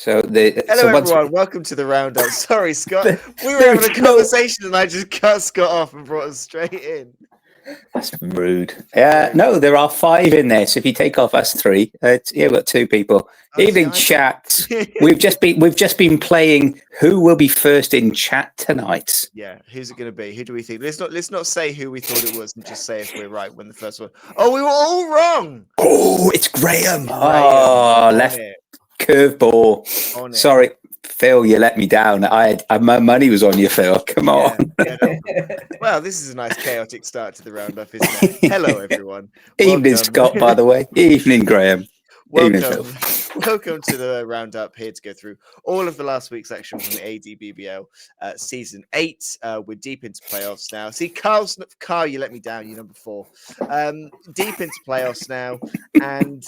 Hello, once everyone. Welcome to the roundup. Sorry, Scott. We were There's having a conversation and I just cut Scott off and brought us straight in. That's rude. No, there are 5 in there. So if you take off us 3, we've got 2 people. Evening chat. We've just been playing. Who will be first in chat tonight? Yeah, who's it going to be? Who do we think? Let's not say who we thought it was, and just say if we're right when the first one. Oh, we were all wrong. Oh, it's Graham. Oh, left curveball. Sorry, Phil, you let me down. My money was on you, Phil. Come on. Well, this is a nice chaotic start to the roundup, isn't it? Hello, everyone. Evening, Scott, by the way. Evening, Graham. Welcome to the roundup. Here to go through all of the last week's action from the ADBBL season 8. We're deep into playoffs now. See, Carl, you let me down. You're number 4. Deep into playoffs now, and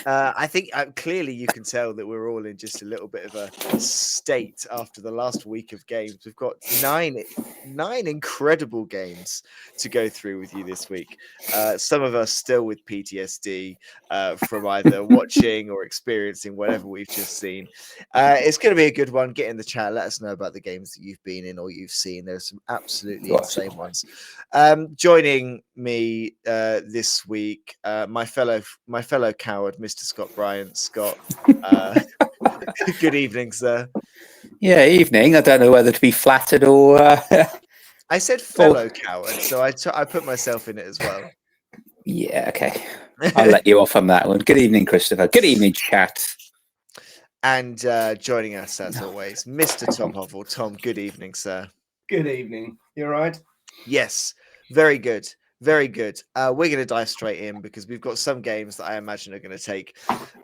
I think clearly you can tell that we're all in just a little bit of a state after the last week of games. We've got nine incredible games to go through with you this week. Some of us still with PTSD from either watching or experiencing whatever we've just seen. It's going to be a good one. Get in the chat. Let us know about the games that you've been in or you've seen. There's some absolutely insane ones. Joining me this week, my fellow coward, Mr. Scott Bryant. Scott, good evening, sir. Yeah, evening. I don't know whether to be flattered or. I said fellow coward, so I put myself in it as well. Yeah, okay. I'll let you off on that one. Good evening, Christopher. Good evening, chat. And joining us, as always, Mr. Tom Hovel. Tom, good evening, sir. Good evening. You all right? Yes, very good. Very good. We're going to dive straight in because we've got some games that I imagine are going to take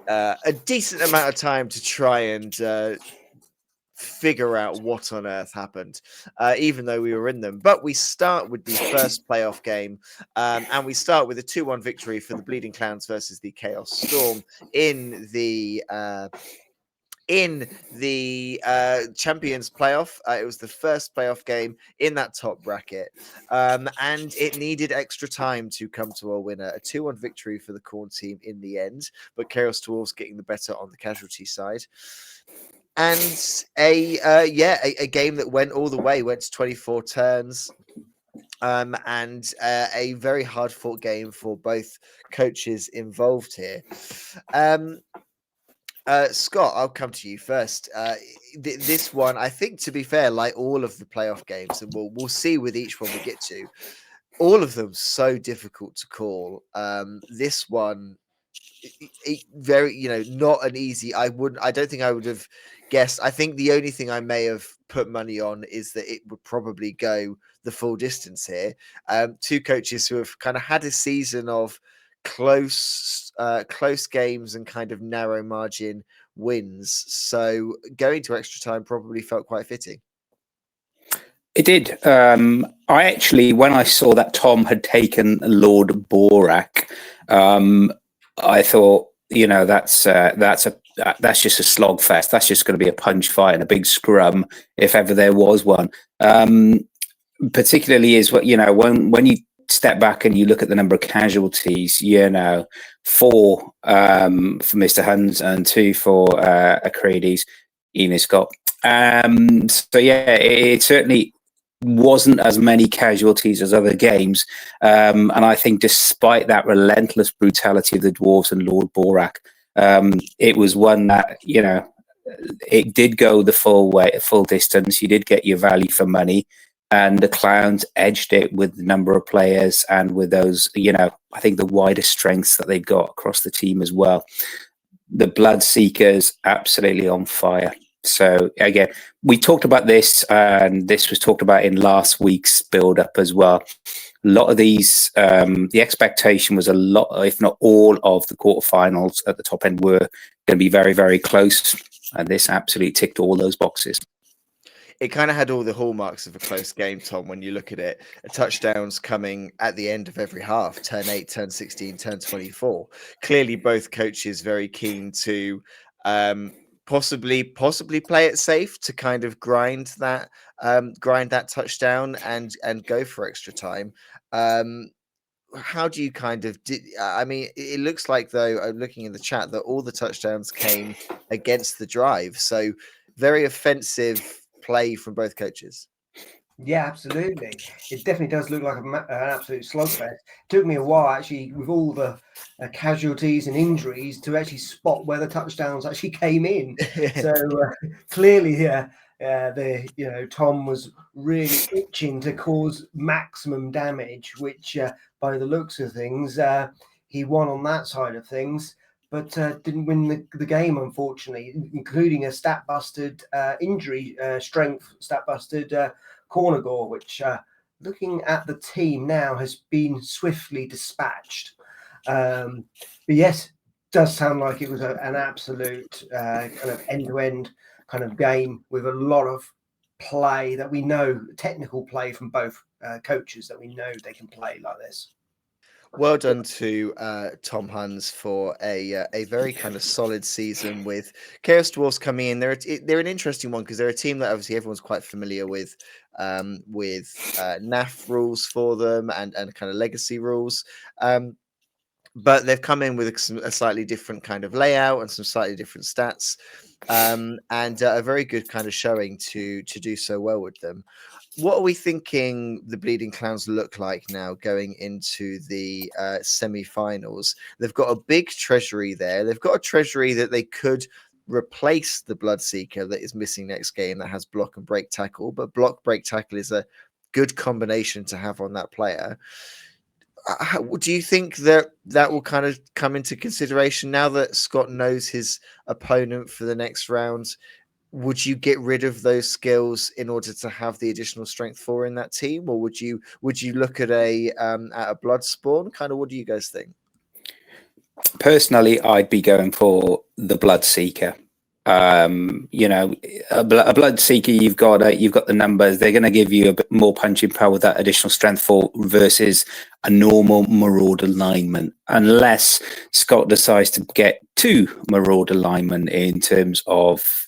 a decent amount of time to try and figure out what on earth happened, even though we were in them. But we start with the first playoff game, and we start with a 2-1 victory for the Bleeding Clowns versus the Chaos Storm in the Champions playoff. It was the first playoff game in that top bracket, and it needed extra time to come to a winner. A 2-1 victory for the Corn team in the end, but Chaos Dwarves getting the better on the casualty side. And a game that went all the way, went to 24 turns. And a very hard fought game for both coaches involved here. Scott, I'll come to you first. This one, I think, to be fair, like all of the playoff games, and we'll see with each one we get to, all of them so difficult to call. This one, very, not an easy. I don't think I would have guessed. I think the only thing I may have put money on is that it would probably go the full distance here. 2 coaches who have kind of had a season of close games and kind of narrow margin wins. So going to extra time probably felt quite fitting. It did. I actually, when I saw that Tom had taken Lord Borak, I thought, that's just a slogfest. That's just going to be a punch fight and a big scrum if ever there was one. Particularly is what when you step back and you look at the number of casualties, 4 for Mr. Huns and 2 for Acredes, Scott. So yeah, it certainly wasn't as many casualties as other games. And I think despite that relentless brutality of the Dwarves and Lord Borak, it was one that, it did go the full distance. You did get your value for money. And the Clowns edged it with the number of players and with those, I think the wider strengths that they've got across the team as well. The Bloodseekers absolutely on fire. So again, we talked about this, and this was talked about in last week's build-up as well. A lot of these, the expectation was a lot, if not all, of the quarterfinals at the top end were going to be very, very close, and this absolutely ticked all those boxes. It kind of had all the hallmarks of a close game, Tom, when you look at it. Touchdowns coming at the end of every half, turn 8, turn 16, turn 24. Clearly, both coaches very keen to possibly play it safe to kind of grind that touchdown and go for extra time. how do you kind of? I mean, it looks like though, I'm looking in the chat that all the touchdowns came against the drive, so very offensive play from both coaches. Yeah, absolutely. It definitely does look like an absolute slugfest. Took me a while, actually, with all the casualties and injuries, to actually spot where the touchdowns actually came in. So clearly, Tom was really itching to cause maximum damage, which, by the looks of things, he won on that side of things. But didn't win the game, unfortunately, including a stat-busted injury, strength stat-busted corner gore, which looking at the team now has been swiftly dispatched. But yes, does sound like it was an absolute kind of end-to-end kind of game with a lot of play that we know, technical play from both coaches that we know they can play like this. Well done to Tom Huns for a very kind of solid season with Chaos Dwarfs coming in. They're an interesting one because they're a team that obviously everyone's quite familiar with NAF rules for them and kind of legacy rules. But they've come in with a slightly different kind of layout and some slightly different stats, and a very good kind of showing to do so well with them. What are we thinking the Bleeding Clowns look like now going into the semi-finals? They've got a big treasury there. They've got a treasury that they could replace the Bloodseeker that is missing next game that has block and break tackle, but block break tackle is a good combination to have on that player. Do you think that will kind of come into consideration now that Scott knows his opponent for the next round? Would you get rid of those skills in order to have the additional strength 4 in that team, or would you look at a blood spawn? Kind of, what do you guys think? Personally, I'd be going for the Bloodseeker. A Bloodseeker, you've got the numbers. They're going to give you a bit more punching power with that additional strength 4 versus a normal Marauder lineman, unless Scott decides to get 2 Marauder linemen in terms of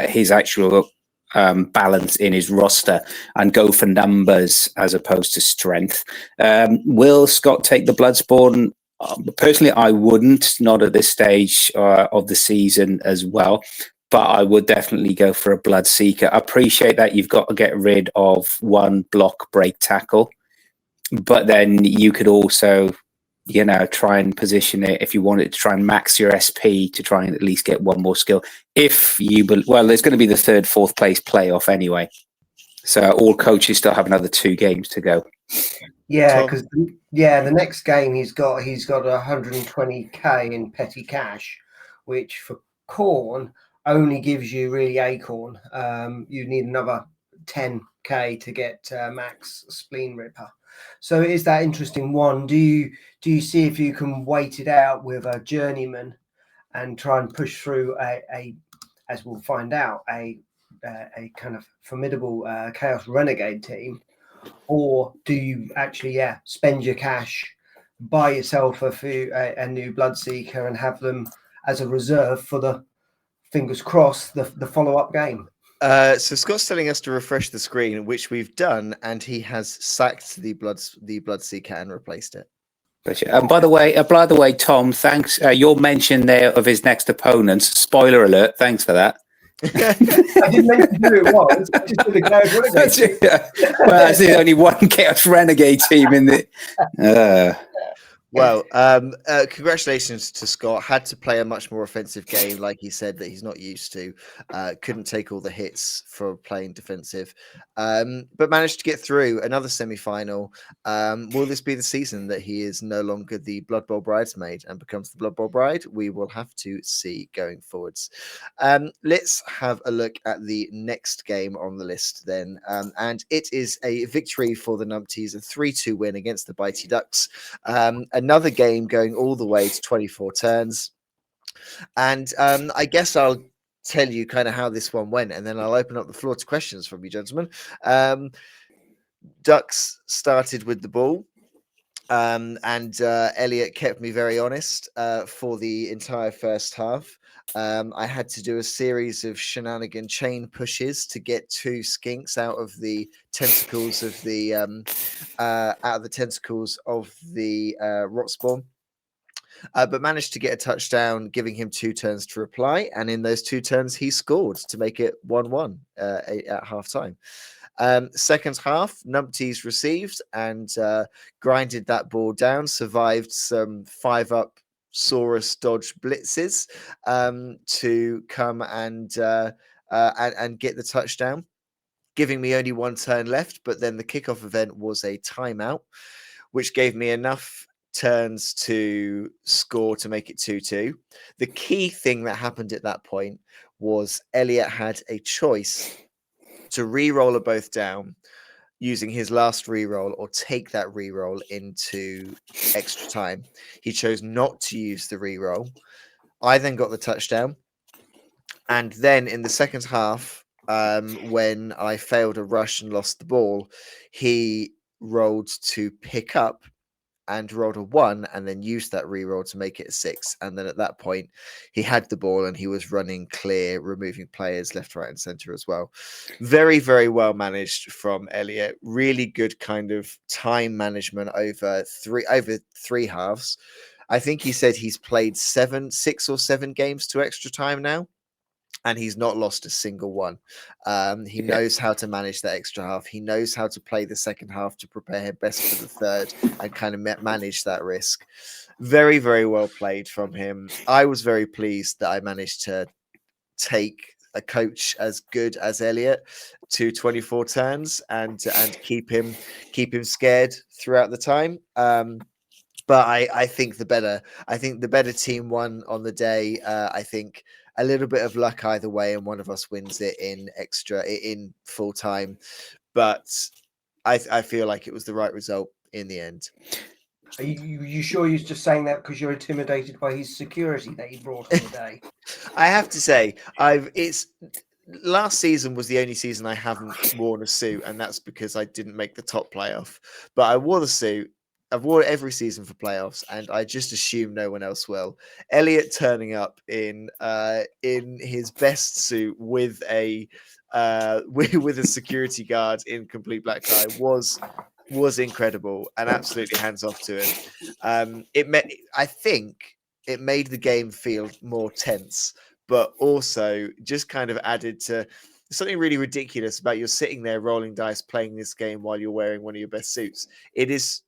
his actual balance in his roster and go for numbers as opposed to strength. Will Scott take the Bloodspawn? Personally, I wouldn't, not at this stage of the season as well, but I would definitely go for a Bloodseeker. I appreciate that you've got to get rid of 1 block break tackle, but then you could also, try and position it if you wanted to try and max your SP to try and at least get 1 more skill. There's going to be the 3rd, 4th place playoff anyway. So all coaches still have another 2 games to go. Yeah, because the next game he's got 120k in petty cash, which for Corn only gives you really Acorn. You need another 10k to get max Spleen Ripper. So it is that interesting one. Do you see if you can wait it out with a journeyman and try and push through a as we'll find out, a kind of formidable Chaos Renegade team? Or do you actually, spend your cash, buy yourself a new Bloodseeker and have them as a reserve for the, fingers crossed, the follow-up game? So Scott's telling us to refresh the screen, which we've done, and he has sacked the Bloodseeker and replaced it. And by the way, Tom, thanks. Your mention there of his next opponents. Spoiler alert. Thanks for that. I didn't mention who it was. I just did the Chaos Renegade team. Well, that's the only one Chaos Renegade team in the. Well, congratulations to Scott. Had to play a much more offensive game, like he said, that he's not used to. Couldn't take all the hits for playing defensive, but managed to get through another semi-final. Will this be the season that he is no longer the Blood Bowl bridesmaid and becomes the Blood Bowl bride? We will have to see going forwards. Let's have a look at the next game on the list then. And it is a victory for the Numpties, a 3-2 win against the Bitey Ducks. Another game going all the way to 24 turns. And I guess I'll tell you kind of how this one went, and then I'll open up the floor to questions from you, gentlemen. Ducks started with the ball. And Elliot kept me very honest for the entire first half. I had to do a series of shenanigan chain pushes to get 2 skinks out of the tentacles of the rot spawn. But managed to get a touchdown, giving him 2 turns to reply. And in those 2 turns, he scored to make it 1-1 at half time. Second half, numpties received and grinded that ball down, survived some 5-up Saurus dodge blitzes to come and get the touchdown, giving me only 1 turn left. But then the kickoff event was a timeout, which gave me enough turns to score to make it 2-2. The key thing that happened at that point was Elliot had a choice to re-roll a both down using his last re-roll or take that re-roll into extra time. He chose not to use the re-roll. I then got the touchdown. And then in the second half, when I failed a rush and lost the ball, he rolled to pick up and rolled a 1 and then used that re-roll to make it a 6. And then at that point, he had the ball and he was running clear, removing players left, right, and center as well. Very, very well managed from Elliot. Really good kind of time management over three halves. I think he said he's played 6 or 7 games to extra time now, and he's not lost a single one. He knows how to manage that extra half. He knows how to play the second half to prepare him best for the third and kind of manage that risk. Very, very well played from him. I was very pleased that I managed to take a coach as good as Elliot to 24 turns and keep him scared throughout the time. But I think the better team won on the day. I think a little bit of luck either way, and one of us wins it in full time. But I feel like it was the right result in the end. Are you sure you're just saying that because you're intimidated by his security that he brought on the day? I have to say, last season was the only season I haven't worn a suit, and that's because I didn't make the top playoff. But I wore the suit. I've worn it every season for playoffs, and I just assume no one else will. Elliot turning up in his best suit with a with a security guard in complete black tie was incredible and absolutely hands off to him. I think it made the game feel more tense, but also just kind of added to something really ridiculous about you're sitting there rolling dice playing this game while you're wearing one of your best suits. It's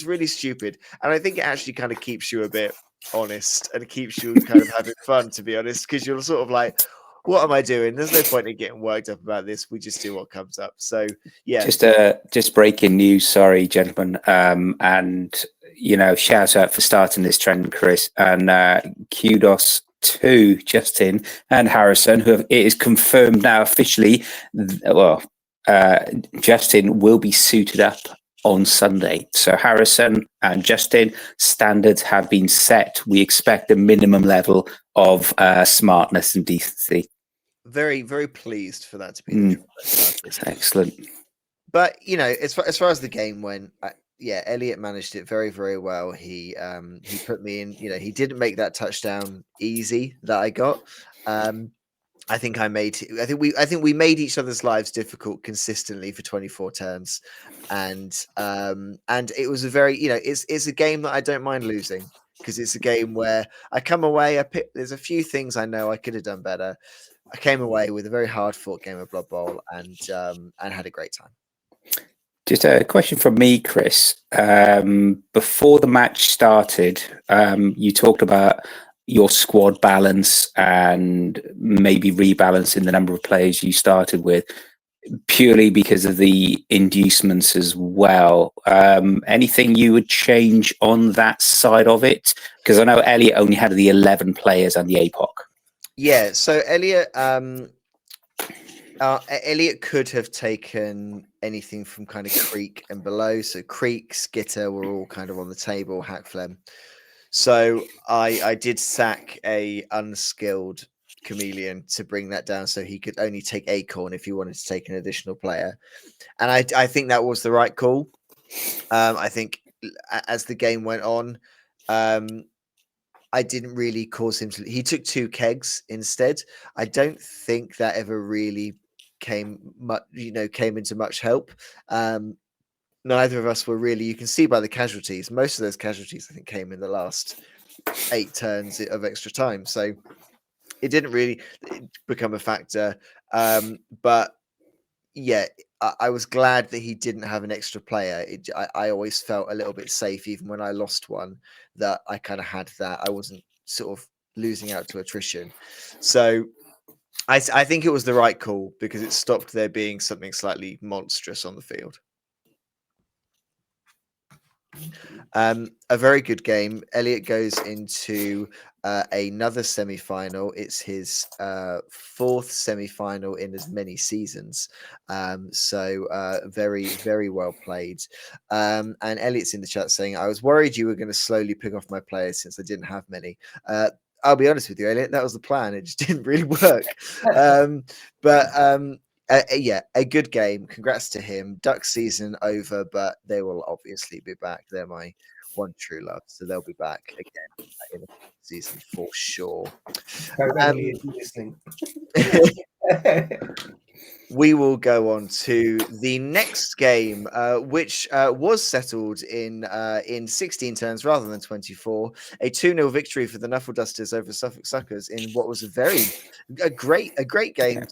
really stupid, and I think it actually kind of keeps you a bit honest and keeps you kind of having fun, to be honest, because you're sort of like, what am I doing? There's no point in getting worked up about this. We just do what comes up. So yeah, just breaking news. Sorry, gentlemen, and shout out for starting this trend, Chris, and kudos to Justin and Harrison, it is confirmed now officially. Well, Justin will be suited up on Sunday. So Harrison and Justin, standards have been set. We expect a minimum level of smartness and decency. Very, very pleased for that to be excellent. But as far as the game went, Elliot managed it very, very well. He put me in. He didn't make that touchdown easy that I got. I think we made each other's lives difficult consistently for 24 turns, and it was a very it's a game that I don't mind losing, because it's a game where I come away. There's a few things I know I could have done better. I came away with a very hard fought game of Blood Bowl and had a great time. Just a question from me, Chris. Before the match started, you talked about your squad balance and maybe rebalancing the number of players you started with, purely because of the inducements as well. Anything you would change on that side of it? Because I know Elliot only had the 11 players and the APOC. Yeah, so Elliot could have taken anything from kind of Creek and below. So Creek, Skitter were all kind of on the table, Hackflem. So I did sack a unskilled chameleon to bring that down, so he could only take Acorn if he wanted to take an additional player. And I think that was the right call. I think as the game went on. I didn't really cause him to. He took 2 kegs instead. I don't think that ever really came into much help. Neither of us were really. You can see by the casualties. Most of those casualties, I think, came in the last 8 turns of extra time. So it didn't really become a factor. But yeah, I was glad that he didn't have an extra player. I always felt a little bit safe, even when I lost one, that I kind of had that. I wasn't sort of losing out to attrition. So I think it was the right call because it stopped there being something slightly monstrous on the field. A very good game. Elliot goes into another semi-final. It's his 4th semi-final in as many seasons. So very, very well played. And Elliot's in the chat saying, I was worried you were going to slowly pick off my players since I didn't have many. I'll be honest with you, Elliot, that was the plan. It just didn't really work. Yeah, a good game. Congrats to him. Duck season over, but they will obviously be back. They're my one true love, so they'll be back again in the season for sure. We will go on to the next game, which was settled in 16 turns rather than 24. A 2-0 victory for the Knuffle Dusters over Suffolk Suckers in what was a great game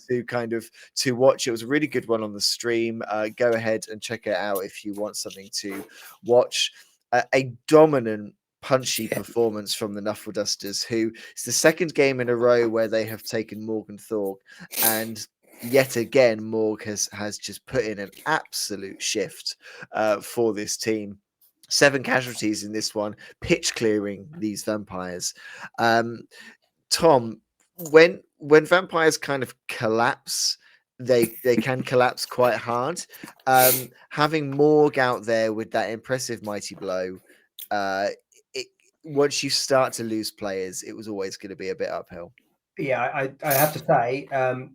to watch. It was a really good one on the stream. Go ahead and check it out if you want something to watch. A dominant, punchy performance from the Knuffle Dusters, who is the 2nd game in a row where they have taken Morgan Thorpe, and yet again, Morg has just put in an absolute shift for this team. 7 casualties in this one, pitch clearing these vampires. Tom, when vampires kind of collapse, they can collapse quite hard. Having Morg out there with that impressive mighty blow, once you start to lose players, it was always going to be a bit uphill. Yeah, I have to say,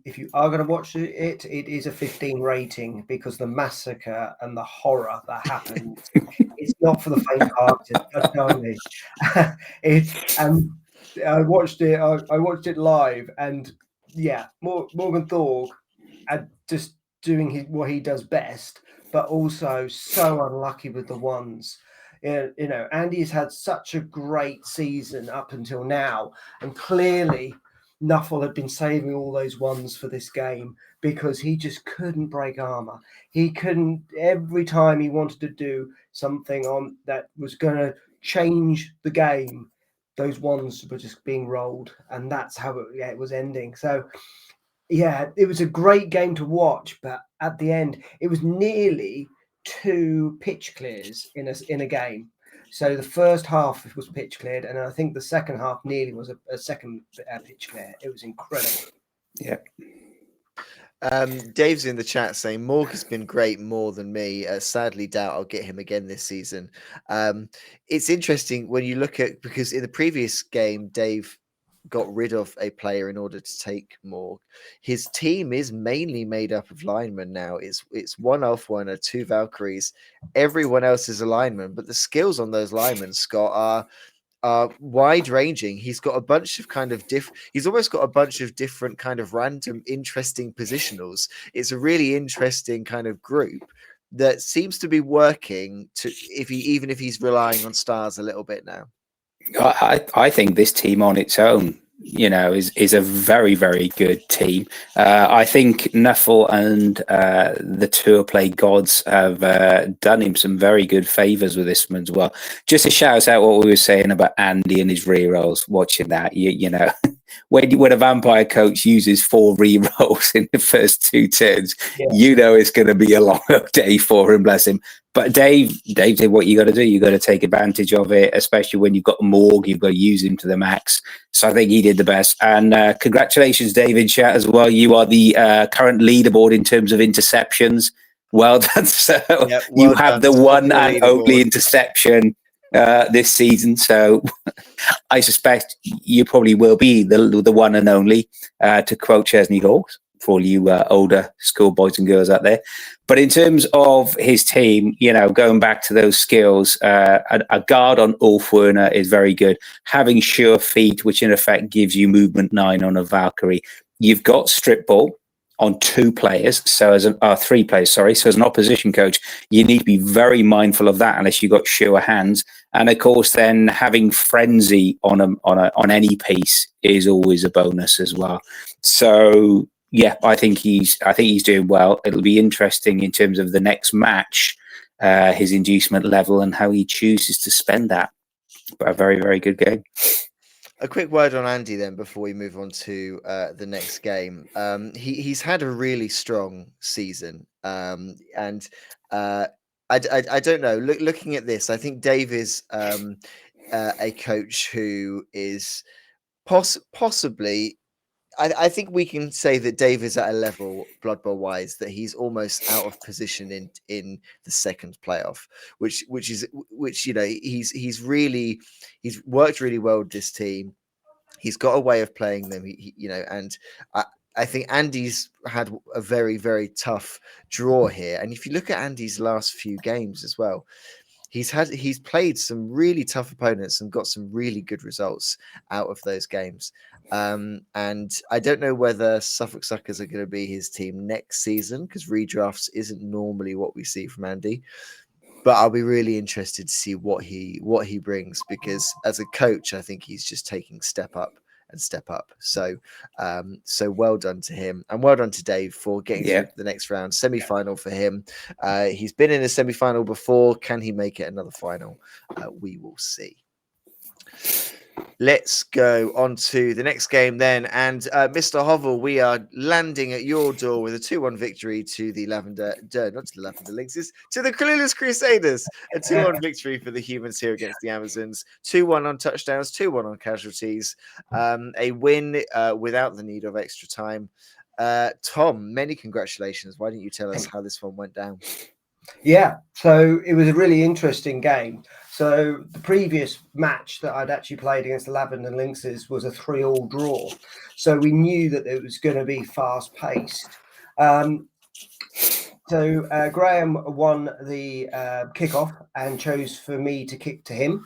if you are going to watch it is a 15 rating because the massacre and the horror that happened, it's not for the faint-hearted. I'm telling you. I watched it. I watched it live, and yeah, Morgan Thorpe, just doing what he does best, but also so unlucky with the ones. Andy's had such a great season up until now, and clearly Nuffle had been saving all those ones for this game because he just couldn't break armor. He couldn't. Every time he wanted to do something on that was going to change the game, those ones were just being rolled, and that's how it was ending. So yeah, it was a great game to watch, but at the end, it was nearly 2 pitch clears in a game. So the first half was pitch cleared, and I think the second half nearly was a second pitch clear. It was incredible. Yeah. Dave's in the chat saying Morg has been great more than me. Sadly, doubt I'll get him again this season. It's interesting when you look at, because in the previous game, Dave got rid of a player in order to take Morg. His team is mainly made up of linemen now. It's 1 elf one, 2 Valkyries. Everyone else is a lineman, but the skills on those linemen, Scott, are wide ranging. He's got a bunch of he's almost got a bunch of different kind of random interesting positionals. It's a really interesting kind of group that seems to be working even if he's relying on stars a little bit now. I think this team on its own, is a very, very good team. I think Nuffle and the Tour Play Gods have done him some very good favors with this one as well. Just to shout out what we were saying about Andy and his rerolls, watching that, when a vampire coach uses 4 rerolls in the first 2 turns, it's going to be a long day for him, bless him. But Dave did what you got to do. You got to take advantage of it, especially when you've got Morg. You've got to use him to the max. So I think he did the best. And congratulations, David Chat, as well. You are the current leaderboard in terms of interceptions. Well done. So you have the one and only interception this season. So I suspect you probably will be the one and only, to quote Chesney Hawks. for all you older schoolboys and girls out there. But in terms of his team, going back to those skills, a guard on Ulf Werner is very good. Having sure feet, which in effect gives you movement 9 on a Valkyrie. You've got strip ball on 2 players, so as 3 players, sorry. So as an opposition coach, you need to be very mindful of that unless you've got sure hands. And of course, then having frenzy on any piece is always a bonus as well. So yeah, I think he's doing well. It'll be interesting in terms of the next match, his inducement level and how he chooses to spend that. But a very, very good game. A quick word on Andy then before we move on to the next game. He's had a really strong season, and I don't know. Looking at this, I think Dave is a coach who is possibly. I think we can say that Dave is at a level, Blood Bowl wise, that he's almost out of position in the second playoff, which he's worked really well with this team. He's got a way of playing them, and I think Andy's had a very, very tough draw here. And if you look at Andy's last few games as well, he's played some really tough opponents and got some really good results out of those games. And I don't know whether Suffolk Suckers are going to be his team next season, because redrafts isn't normally what we see from Andy. But I'll be really interested to see what he brings, because as a coach, I think he's just taking step up. So well done to him, and well done to Dave for getting through the next round. Semi-final for him. He's been in a semi-final before. Can he make it another final? We will see. Let's go on to the next game then. And Mr. Hovel, we are landing at your door with a 2-1 victory to the not to the Lavender Lynxes, to the Clueless Crusaders. A 2-1 victory for the humans here against the Amazons. 2-1 on touchdowns, 2-1 on casualties. A win without the need of extra time. Tom, many congratulations. Why don't you tell us how this one went down? Yeah, so it was a really interesting game. So the previous match that I'd actually played against the Lavender Lynxes was a 3-3 draw. So we knew that it was going to be fast paced. So Graham won the kickoff and chose for me to kick to him.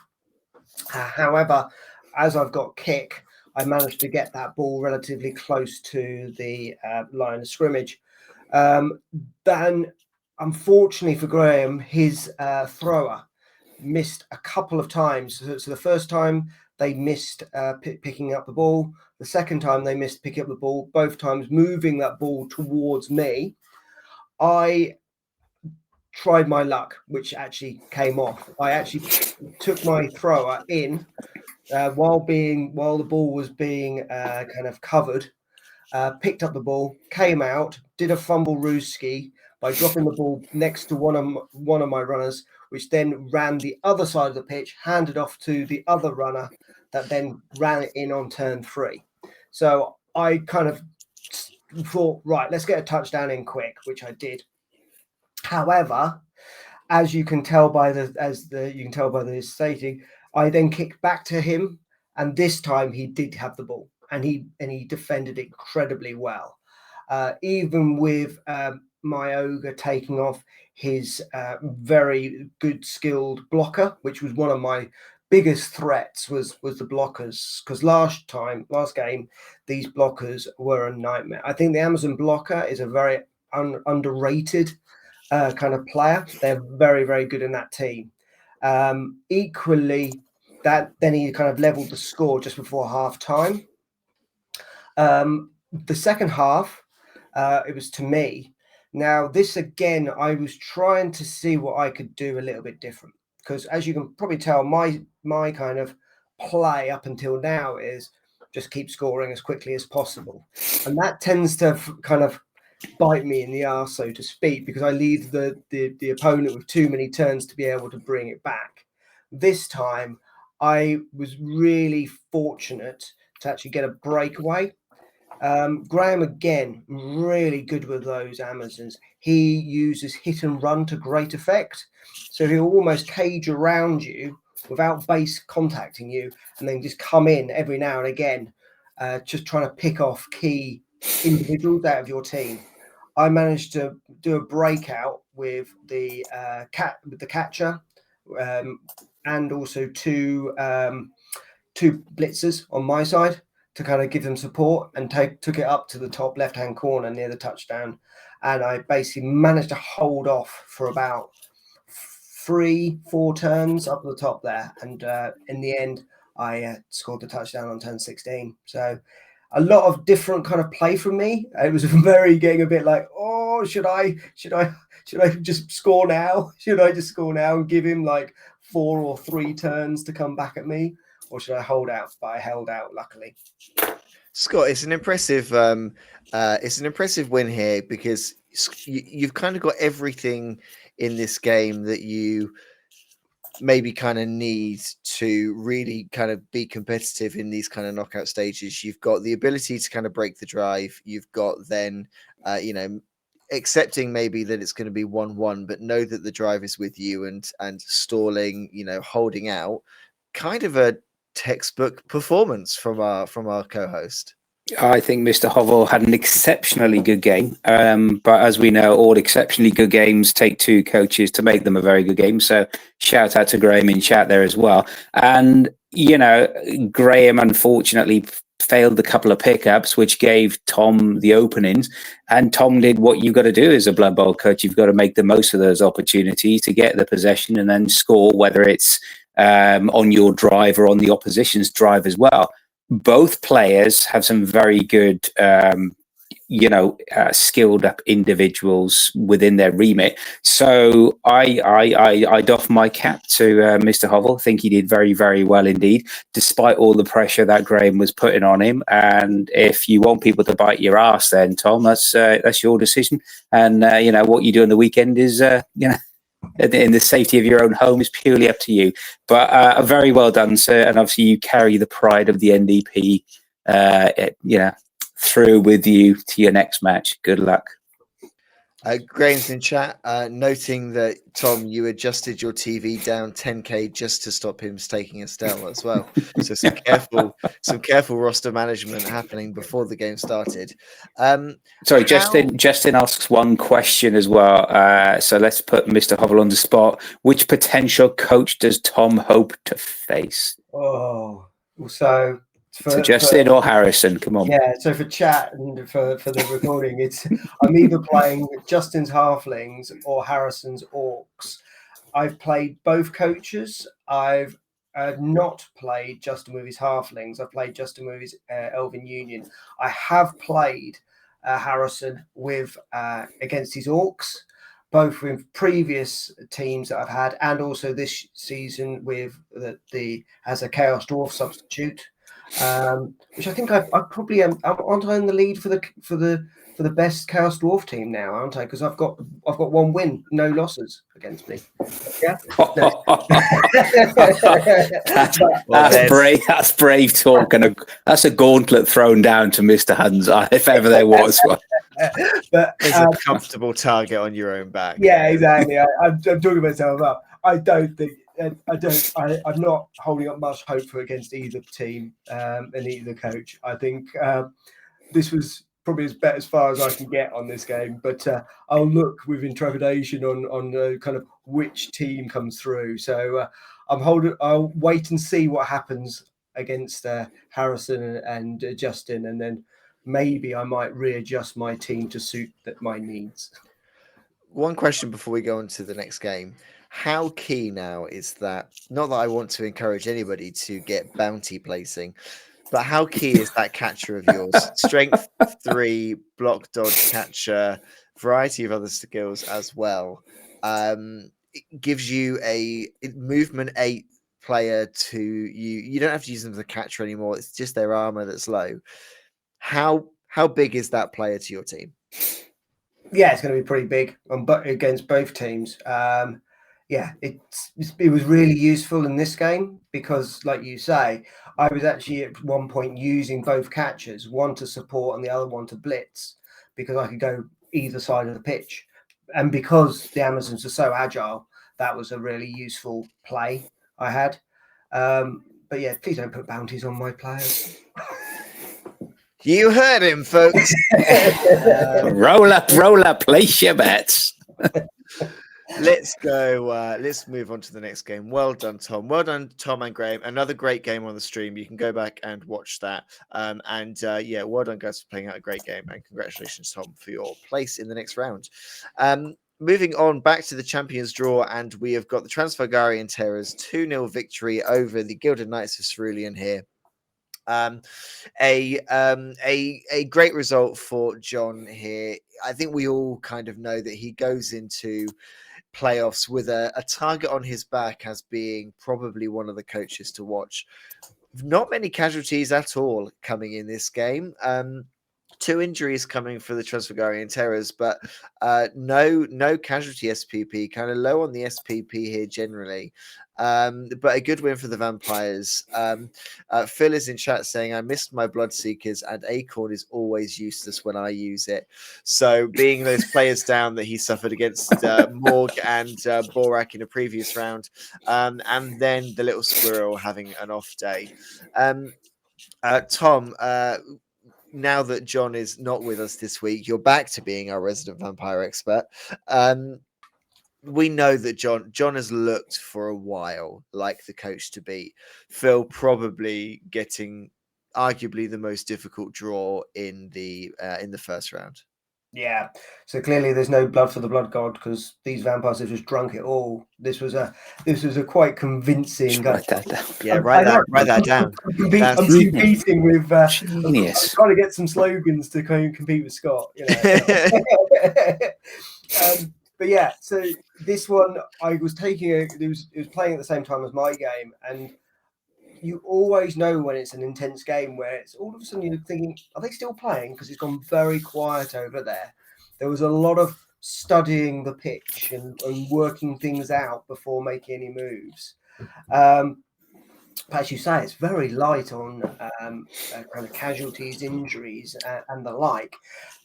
However, as I've got kick, I managed to get that ball relatively close to the line of scrimmage. Then, unfortunately for Graham, his thrower missed a couple of times. So the first time they missed picking up the ball. The second time they missed picking up the ball, both times moving that ball towards me. I tried my luck, which actually came off. I actually took my thrower in while the ball was being kind of covered, picked up the ball, came out, did a fumble rooski by dropping the ball next to one of my runners, which then ran the other side of the pitch, handed off to the other runner that then ran it in on turn 3. So I kind of thought, right, let's get a touchdown in quick, which I did. However, as you can tell by the stating, I then kicked back to him, and this time he did have the ball, and he defended it incredibly well, even with my ogre taking off his very good skilled blocker, which was one of my biggest threats was the blockers, because last game these blockers were a nightmare. I think the Amazon blocker is a very underrated kind of player. They're very, very good in that team. Equally, then he kind of leveled the score just before half time. The second half, it was to me. Now, this again, I was trying to see what I could do a little bit different, because as you can probably tell, my kind of play up until now is just keep scoring as quickly as possible. And that tends to kind of bite me in the arse, so to speak, because I leave the opponent with too many turns to be able to bring it back. This time, I was really fortunate to actually get a breakaway. Graham, again, really good with those Amazons. He uses hit and run to great effect. So he'll almost cage around you without base contacting you, and then just come in every now and again, just trying to pick off key individuals out of your team. I managed to do a breakout with the catcher, and also two blitzers on my side to kind of give them support, and took it up to the top left-hand corner near the touchdown. And I basically managed to hold off for about 3-4 turns up at the top there. And in the end, I scored the touchdown on turn 16. So a lot of different kind of play from me. It was very getting a bit like, oh, should I just score now? Should I just score now and give him like 4 or 3 turns to come back at me? Or should I hold out? But I held out, luckily. Scott, it's an impressive win here, because you've kind of got everything in this game that you maybe kind of need to really kind of be competitive in these kind of knockout stages. You've got the ability to kind of break the drive. You've got then, accepting maybe that it's going to be 1-1, but know that the drive is with you, and stalling, holding out. Kind of a textbook performance from our co-host. I think Mr. Hovell had an exceptionally good game. But as we know, all exceptionally good games take 2 coaches to make them a very good game. So shout out to Graham in chat there as well. And, Graham unfortunately failed a couple of pickups, which gave Tom the openings. And Tom did what you've got to do as a Blood Bowl coach. You've got to make the most of those opportunities to get the possession and then score, whether it's on your drive or on the opposition's drive as well. Both players have some very good, skilled up individuals within their remit. So I doff my cap to Mr. Hovell. I think he did very, very well indeed, despite all the pressure that Graham was putting on him. And if you want people to bite your ass, then Tom, that's your decision. And what you do on the weekend is in the safety of your own home is purely up to you. But very well done, sir. And obviously you carry the pride of the NDP, through with you to your next match. Good luck. Graham's in chat, noting that, Tom, you adjusted your TV down 10K just to stop him taking Estelle as well. So some careful roster management happening before the game started. Sorry, Justin asks one question as well. So let's put Mr. Hovell on the spot. Which potential coach does Tom hope to face? Oh, so Justin or Harrison? Come on. Yeah, so for chat and for the recording, I'm either playing Justin's Halflings or Harrison's Orcs. I've played both coaches. I've not played Justin with his Halflings. I've played Justin with his Elven Union. I have played Harrison with against his Orcs, both with previous teams that I've had, and also this season with as a Chaos Dwarf substitute. Which I think I probably am. Aren't I in the lead for the best Chaos Dwarf team now? Aren't I? Because I've got 1 win, no losses against me. Yeah, that's brave. That's brave talk, and that's a gauntlet thrown down to Mr. Huns, if ever there was one. But there's a comfortable target on your own back. Yeah, exactly. I'm talking myself up. I don't think. I'm not holding up much hope for against either team and either coach. I think this was probably as far as I can get on this game. But I'll look with intrepidation on kind of which team comes through. So I'll wait and see what happens against Harrison and Justin, and then maybe I might readjust my team to suit my needs. One question before we go on to the next game. How key now is that? Not that I want to encourage anybody to get bounty placing, but how key is that catcher of yours? Strength 3, block, dodge, catcher, variety of other skills as well. It gives you a movement 8 player to you. You don't have to use them as a catcher anymore. It's just their armor that's low. How big is that player to your team? Yeah, it's going to be pretty big against both teams. It was really useful in this game because, like you say, I was actually at one point using both catchers, one to support and the other one to blitz, because I could go either side of the pitch. And because the Amazons are so agile, that was a really useful play I had. But yeah, please don't put bounties on my players. You heard him, folks. Roll up, place your bets. Let's go. Let's move on to the next game. Well done, Tom. Well done, Tom and Graham. Another great game on the stream. You can go back and watch that. Yeah, well done, guys, for playing out a great game. And congratulations, Tom, for your place in the next round. Moving on back to the Champions Draw, and we have got the Transfagarian Terrors 2-0 victory over the Gilded Knights of Cerulean here. A great result for John here. I think we all kind of know that he goes into playoffs with a target on his back as being probably one of the coaches to watch. Not many casualties at all coming in this game. 2 injuries coming for the Transfagarian Terrors, but no casualty SPP, kind of low on the SPP here generally. But a good win for the Vampires. Phil is in chat saying, I missed my Bloodseekers and Acorn is always useless when I use it. So being those players down that he suffered against Morg and Borak in a previous round, and then the little squirrel having an off day. Tom, now that John is not with us this week, you're back to being our resident vampire expert. We know that John has looked for a while like the coach to beat. Phil probably getting arguably the most difficult draw in the first round. Yeah, so clearly there's no blood for the blood god because these vampires have just drunk it all. This was a quite convincing. Write that down. Yeah, write that down. I'm competing with Genius. trying to get some slogans to kind of compete with Scott. You know. But yeah, so this one I was taking it was playing at the same time as my game, and you always know when it's an intense game where it's all of a sudden you're thinking, are they still playing? Because it's gone very quiet over there. There was a lot of studying the pitch and working things out before making any moves. As you say, it's very light on kind of casualties, injuries, and the like.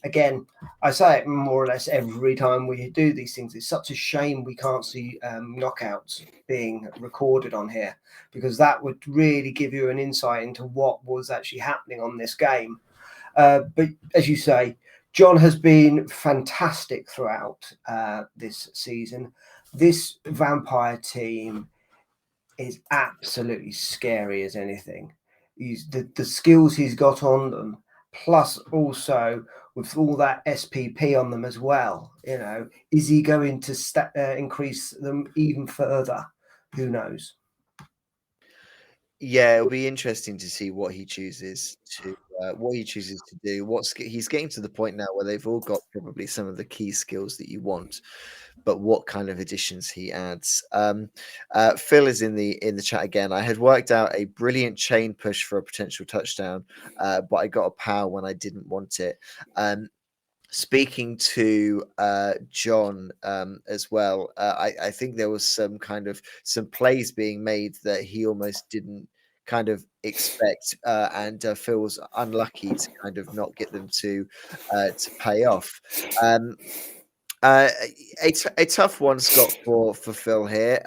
Again, I say it more or less every time we do these things. It's such a shame we can't see knockouts being recorded on here, because that would really give you an insight into what was actually happening on this game. But as you say, John has been fantastic throughout this season. This vampire team is absolutely scary as anything. He's the skills he's got on them, plus also with all that SPP on them as well. You know, is he going to increase them even further? Who knows? Yeah, it'll be interesting to see what he chooses to do. He's getting to the point now where they've all got probably some of the key skills that you want, but what kind of additions he adds. Phil is in the chat again. I had worked out a brilliant chain push for a potential touchdown, but I got a power when I didn't want it. Speaking to John as well, I think there was some plays being made that he almost didn't kind of expect, and Phil was unlucky to kind of not get them to pay off. A tough one, Scott, for Phil here.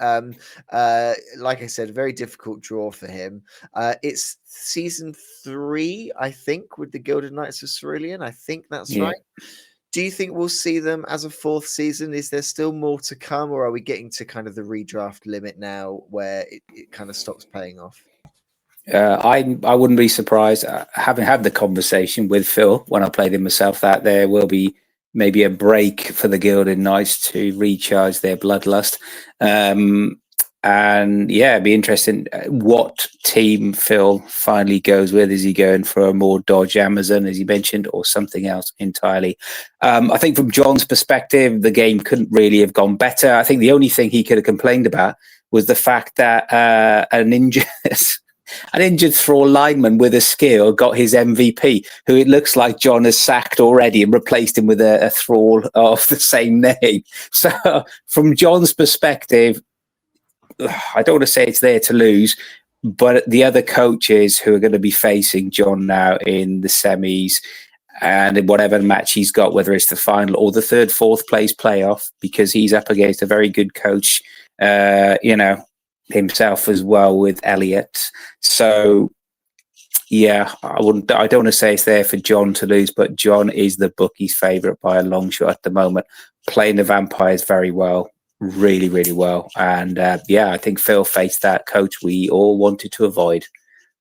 Like I said, very difficult draw for him. It's season 3, I think, with the Gilded Knights of Cerulean. I think that's right. Do you think we'll see them as a 4th season? Is there still more to come, or are we getting to kind of the redraft limit now where it kind of stops paying off? I wouldn't be surprised, having had the conversation with Phil when I played him myself, that there will be maybe a break for the Gilded Knights to recharge their bloodlust. And yeah, it'd be interesting what team Phil finally goes with. Is he going for a more dodge Amazon, as you mentioned, or something else entirely? I think from John's perspective, the game couldn't really have gone better. I think the only thing he could have complained about was the fact that an injured thrall lineman with a skill got his MVP, who it looks like John has sacked already and replaced him with a thrall of the same name. So from John's perspective, I don't want to say it's there to lose, but the other coaches who are going to be facing John now in the semis and in whatever match he's got, whether it's the final or the 3rd, 4th place playoff, because he's up against a very good coach, himself as well with Elliot. So Yeah, I wouldn't. I don't want to say it's there for John to lose, but John is the bookie's favourite by a long shot at the moment. Playing the vampires very well, really, really well, and yeah, I think Phil faced that coach we all wanted to avoid.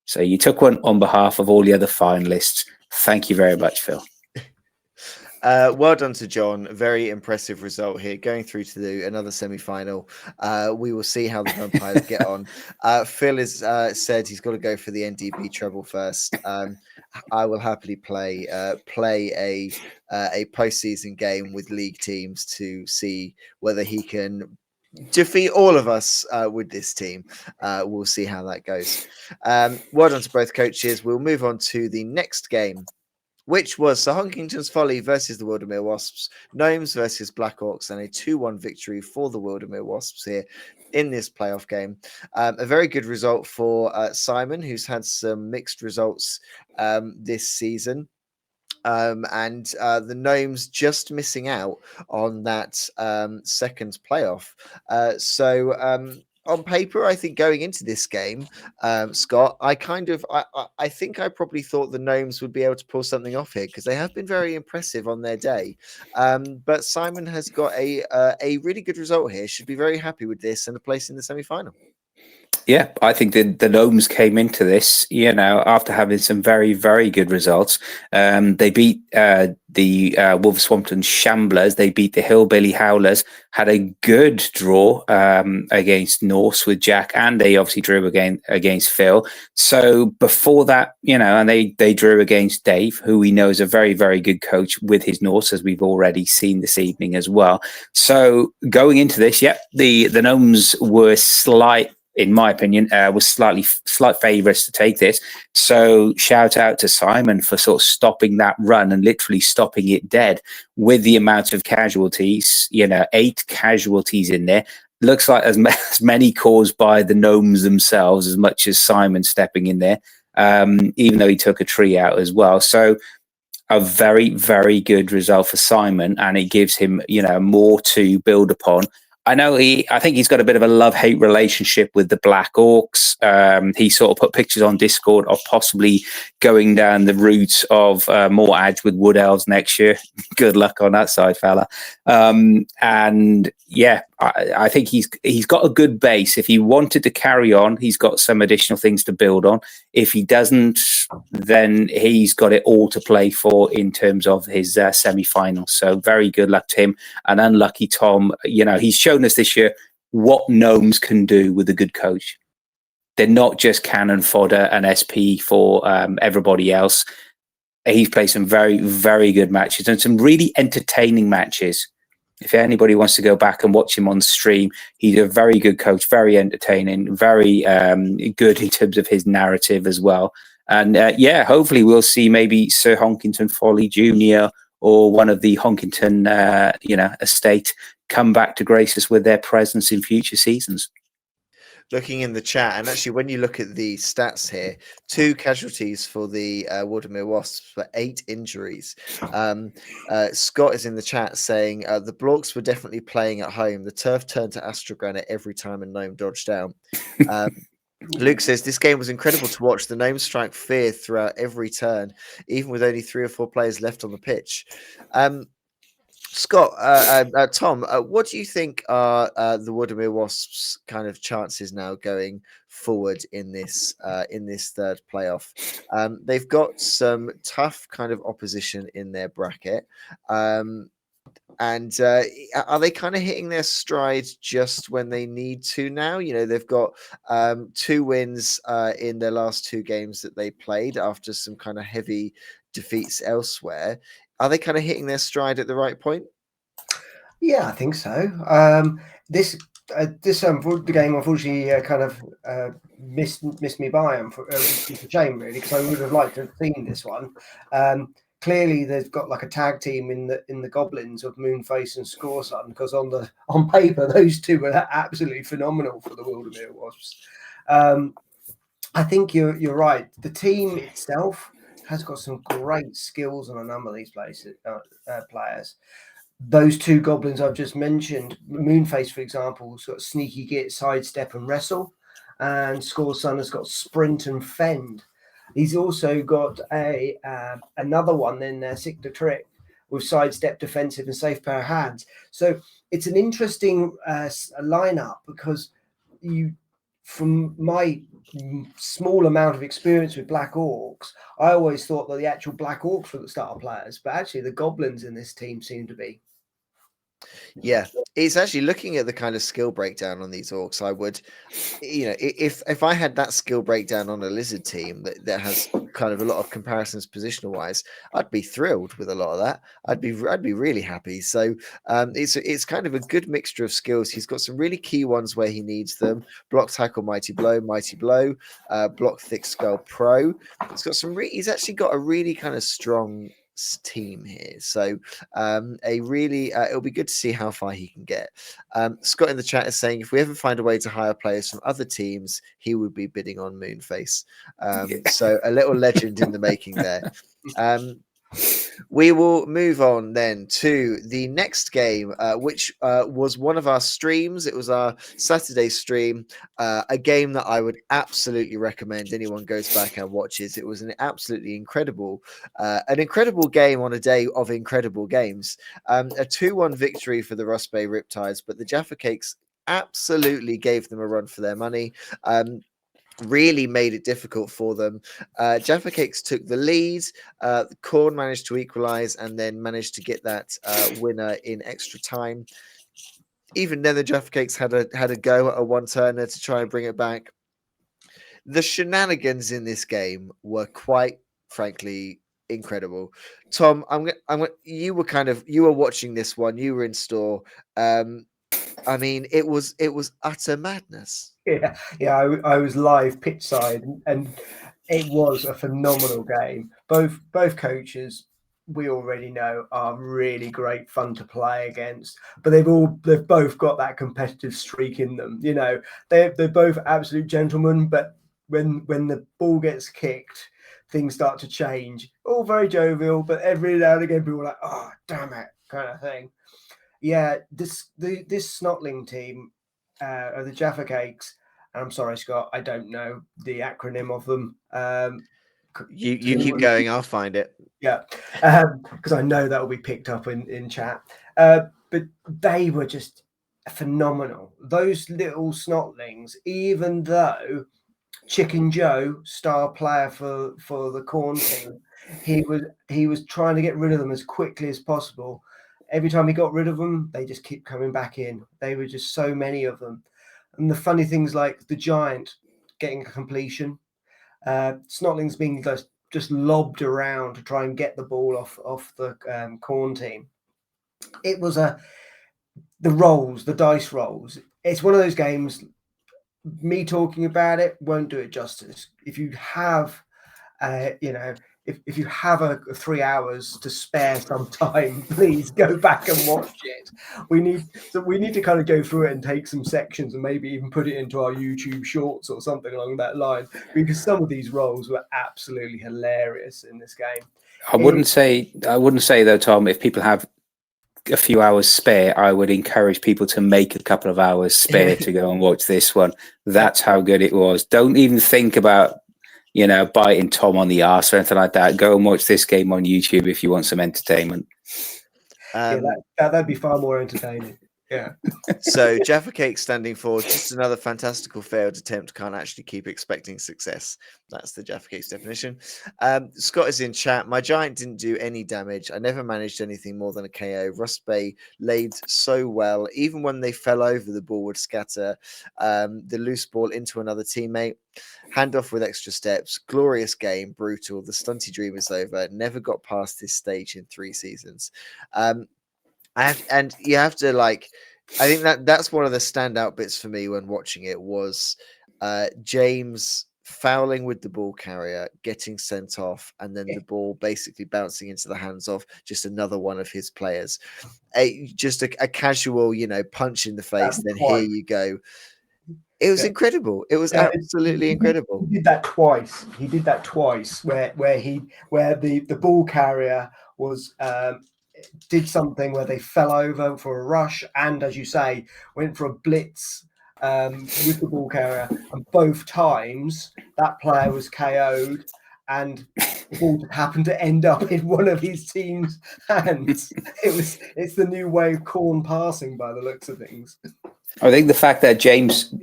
So you took one on behalf of all the other finalists. Thank you very much, Phil. Well done to John. Very impressive result here, going through to another semi-final. We will see how the vampires get on. Phil has said he's got to go for the NDB treble first. I will happily play a postseason game with league teams to see whether he can defeat all of us with this team. We'll see how that goes. Well done to both coaches. We'll move on to the next game, which was Sir Honkington's Folly versus the Wildermere Wasps, Gnomes versus Black Orcs, and a 2-1 victory for the Wildermere Wasps here in this playoff game. A very good result for Simon, who's had some mixed results this season. And the Gnomes just missing out on that second playoff. So on paper, I think going into this game, Scott, I think I probably thought the Gnomes would be able to pull something off here because they have been very impressive on their day. But Simon has got a really good result here. Should be very happy with this and a place in the semi-final. Yeah, I think the Gnomes came into this, after having some very, very good results. They beat the Wolverhampton Shamblers. They beat the Hillbilly Howlers, had a good draw against Norse with Jack, and they obviously drew against Phil. So before that, and they drew against Dave, who we know is a very, very good coach with his Norse, as we've already seen this evening as well. So going into this, the Gnomes were in my opinion, was slight favourites to take this. So shout out to Simon for sort of stopping that run and literally stopping it dead with the amount of casualties, 8 casualties in there. Looks like as many caused by the Gnomes themselves as much as Simon stepping in there, even though he took a tree out as well. So a very, very good result for Simon, and it gives him, more to build upon. I think he's got a bit of a love-hate relationship with the Black Orcs. He sort of put pictures on Discord of possibly going down the route of more Edge with Wood Elves next year. Good luck on that side, fella. And yeah, I think he's got a good base. If he wanted to carry on, he's got some additional things to build on. If he doesn't, then he's got it all to play for in terms of his semi-final. So very good luck to him. And unlucky Tom, he's shown us this year what Gnomes can do with a good coach. They're not just cannon fodder and SP for everybody else. He's played some very, very good matches and some really entertaining matches. If anybody wants to go back and watch him on stream, he's a very good coach, very entertaining, very good in terms of his narrative as well. And hopefully we'll see maybe Sir Honkington Folly Jr. or one of the Honkington, estate come back to grace us with their presence in future seasons. Looking in the chat, and actually when you look at the stats here, 2 casualties for the Wildermere Wasps, but 8 injuries. Scott is in the chat saying the Blorks were definitely playing at home. The turf turned to Astrogranite every time a gnome dodged down. Luke says this game was incredible to watch. The Gnomes strike fear throughout every turn, even with only 3 or 4 players left on the pitch. Scott, Tom, what do you think are the Wildermere Wasps' kind of chances now going forward in this third playoff? They've got some tough kind of opposition in their bracket. And are they kind of hitting their stride just when they need to now? They've got 2 wins in their last 2 games that they played after some kind of heavy defeats elsewhere. Are they kind of hitting their stride at the right point? Yeah, I think so. This game unfortunately kind of missed me by. It's a shame really, because I would have liked to have seen this one. Clearly, they've got like a tag team in the Goblins of Moonface and Scoresun, because on paper those 2 were absolutely phenomenal for the Wildermere Wasps. I think you're right. The team itself has got some great skills on a number of these players. Those 2 Goblins I've just mentioned, Moonface, for example, sort of sneaky git, sidestep and wrestle, and Scoresun has got sprint and fend. He's also got a another one in there, Sick the Trick, with sidestep, defensive, and safe pair of hands. So it's an interesting lineup because from my small amount of experience with Black Orcs, I always thought that the actual Black Orcs were the starter players, but actually the Goblins in this team seem to be. Yeah, it's actually looking at the kind of skill breakdown on these orcs. I would, if I had that skill breakdown on a lizard team that has kind of a lot of comparisons positional wise, I'd be thrilled with a lot of that. I'd be really happy. So it's kind of a good mixture of skills. He's got some really key ones where he needs them: block, tackle, mighty blow, block, thick skull, pro. It's got some. He's actually got a really kind of strong team here. So it'll be good to see how far he can get. Scott in the chat is saying if we ever find a way to hire players from other teams, he would be bidding on Moonface. So a little legend in the making there. We will move on then to the next game, which was one of our streams. It was our Saturday stream, a game that I would absolutely recommend anyone goes back and watches. It was an absolutely incredible game on a day of incredible games. A 2-1 victory for the Ross Bay Riptides, but the Jaffa Cakes absolutely gave them a run for their money. Really made it difficult for them. Jaffa Cakes took the lead. Corn managed to equalize and then managed to get that winner in extra time. Even then, the Jaffa Cakes had a go at a one-turner to try and bring it back. The shenanigans in this game were quite frankly incredible. Tom, you were watching this one. You were in store. I mean, it was utter madness. Yeah, I was live pitch side, and it was a phenomenal game. Both coaches, we already know, are really great fun to play against, but they've both got that competitive streak in them. You know, they're both absolute gentlemen, but when the ball gets kicked, things start to change. All very jovial, but every now and again people are like, "Oh, damn it," kind of thing. Yeah, this Snotling team, the Jaffa Cakes. And I'm sorry, Scott, I don't know the acronym of them. You keep going, I'll find it. Yeah, because I know that will be picked up in chat. But they were just phenomenal. Those little Snotlings, even though Chicken Joe, star player for the Corn team, he was trying to get rid of them as quickly as possible. Every time he got rid of them, they just keep coming back in. They were just so many of them. And the funny things like the Giant getting a completion, Snotlings being just lobbed around to try and get the ball off the Corn team. It was the dice rolls. It's one of those games. Me talking about it won't do it justice. If you have, if you have a 3 hours to spare some time, please go back and watch it. We need to kind of go through it and take some sections and maybe even put it into our YouTube shorts or something along that line, because some of these roles were absolutely hilarious in this game. I wouldn't say though, Tom, if people have a few hours spare, I would encourage people to make a couple of hours spare to go and watch this one. That's how good it was. Don't even think about biting Tom on the arse or anything like that. Go and watch this game on YouTube if you want some entertainment. That'd be far more entertaining. Yeah. So Jaffa Cake standing for just another fantastical failed attempt. Can't actually keep expecting success. That's the Jaffa Cake's definition. Scott is in chat. My Giant didn't do any damage. I never managed anything more than a KO. Rust Bay laid so well. Even when they fell over, the ball would scatter the loose ball into another teammate. Handoff with extra steps. Glorious game. Brutal. The stunty dream is over. Never got past this stage in 3 seasons. And you have to I think that's one of the standout bits for me when watching it was James fouling with the ball carrier, getting sent off, and then the ball basically bouncing into the hands of just another one of his players. Just a casual, punch in the face. Then here you go. It was incredible. It was absolutely incredible. He did that twice. Where the ball carrier was did something where they fell over for a rush, and as you say, went for a blitz with the ball carrier, and both times that player was KO'd, and the ball happened to end up in one of his team's hands. It's the new way of Corn passing by the looks of things. I think the fact that James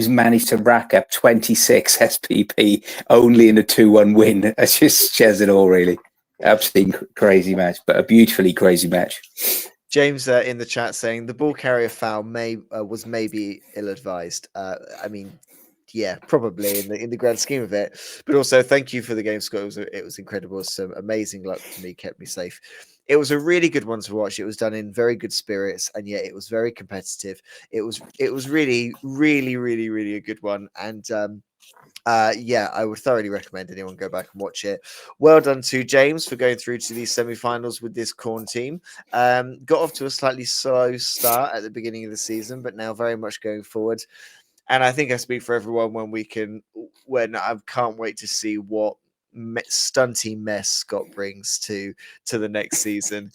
managed to rack up 26 SPP only in a 2-1 win, that just shares it all, really. Absolutely crazy match, but a beautifully crazy match. James in the chat saying the ball carrier foul was maybe ill-advised. I mean, yeah, probably in the grand scheme of it. But also, thank you for the game, Scott. It was incredible. Some amazing luck for me, kept me safe. It was a really good one to watch. It was done in very good spirits, and yet it was very competitive. It was really, really, really, really a good one. And yeah, I would thoroughly recommend anyone go back and watch it. Well done to James for going through to these semi-finals with this Corn team. Got off to a slightly slow start at the beginning of the season, but now very much going forward. And I think I speak for everyone when I can't wait to see what stunty mess Scott brings to the next season.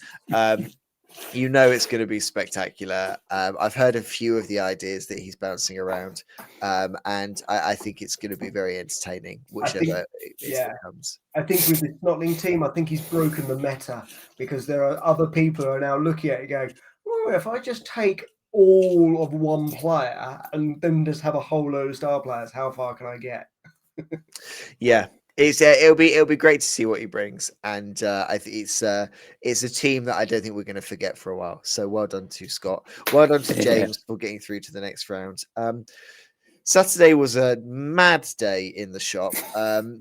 You know it's going to be spectacular. I've heard a few of the ideas that he's bouncing around, and I think it's going to be very entertaining, whichever it comes. I think with the Snotling team, I think he's broken the meta, because there are other people who are now looking at it going, oh, if I just take all of one player and then just have a whole load of star players, how far can I get? Yeah. It'll be great to see what he brings, and I think it's a team that I don't think we're going to forget for a while. So well done to Scott, well done to James for getting through to the next round. Saturday was a mad day in the shop.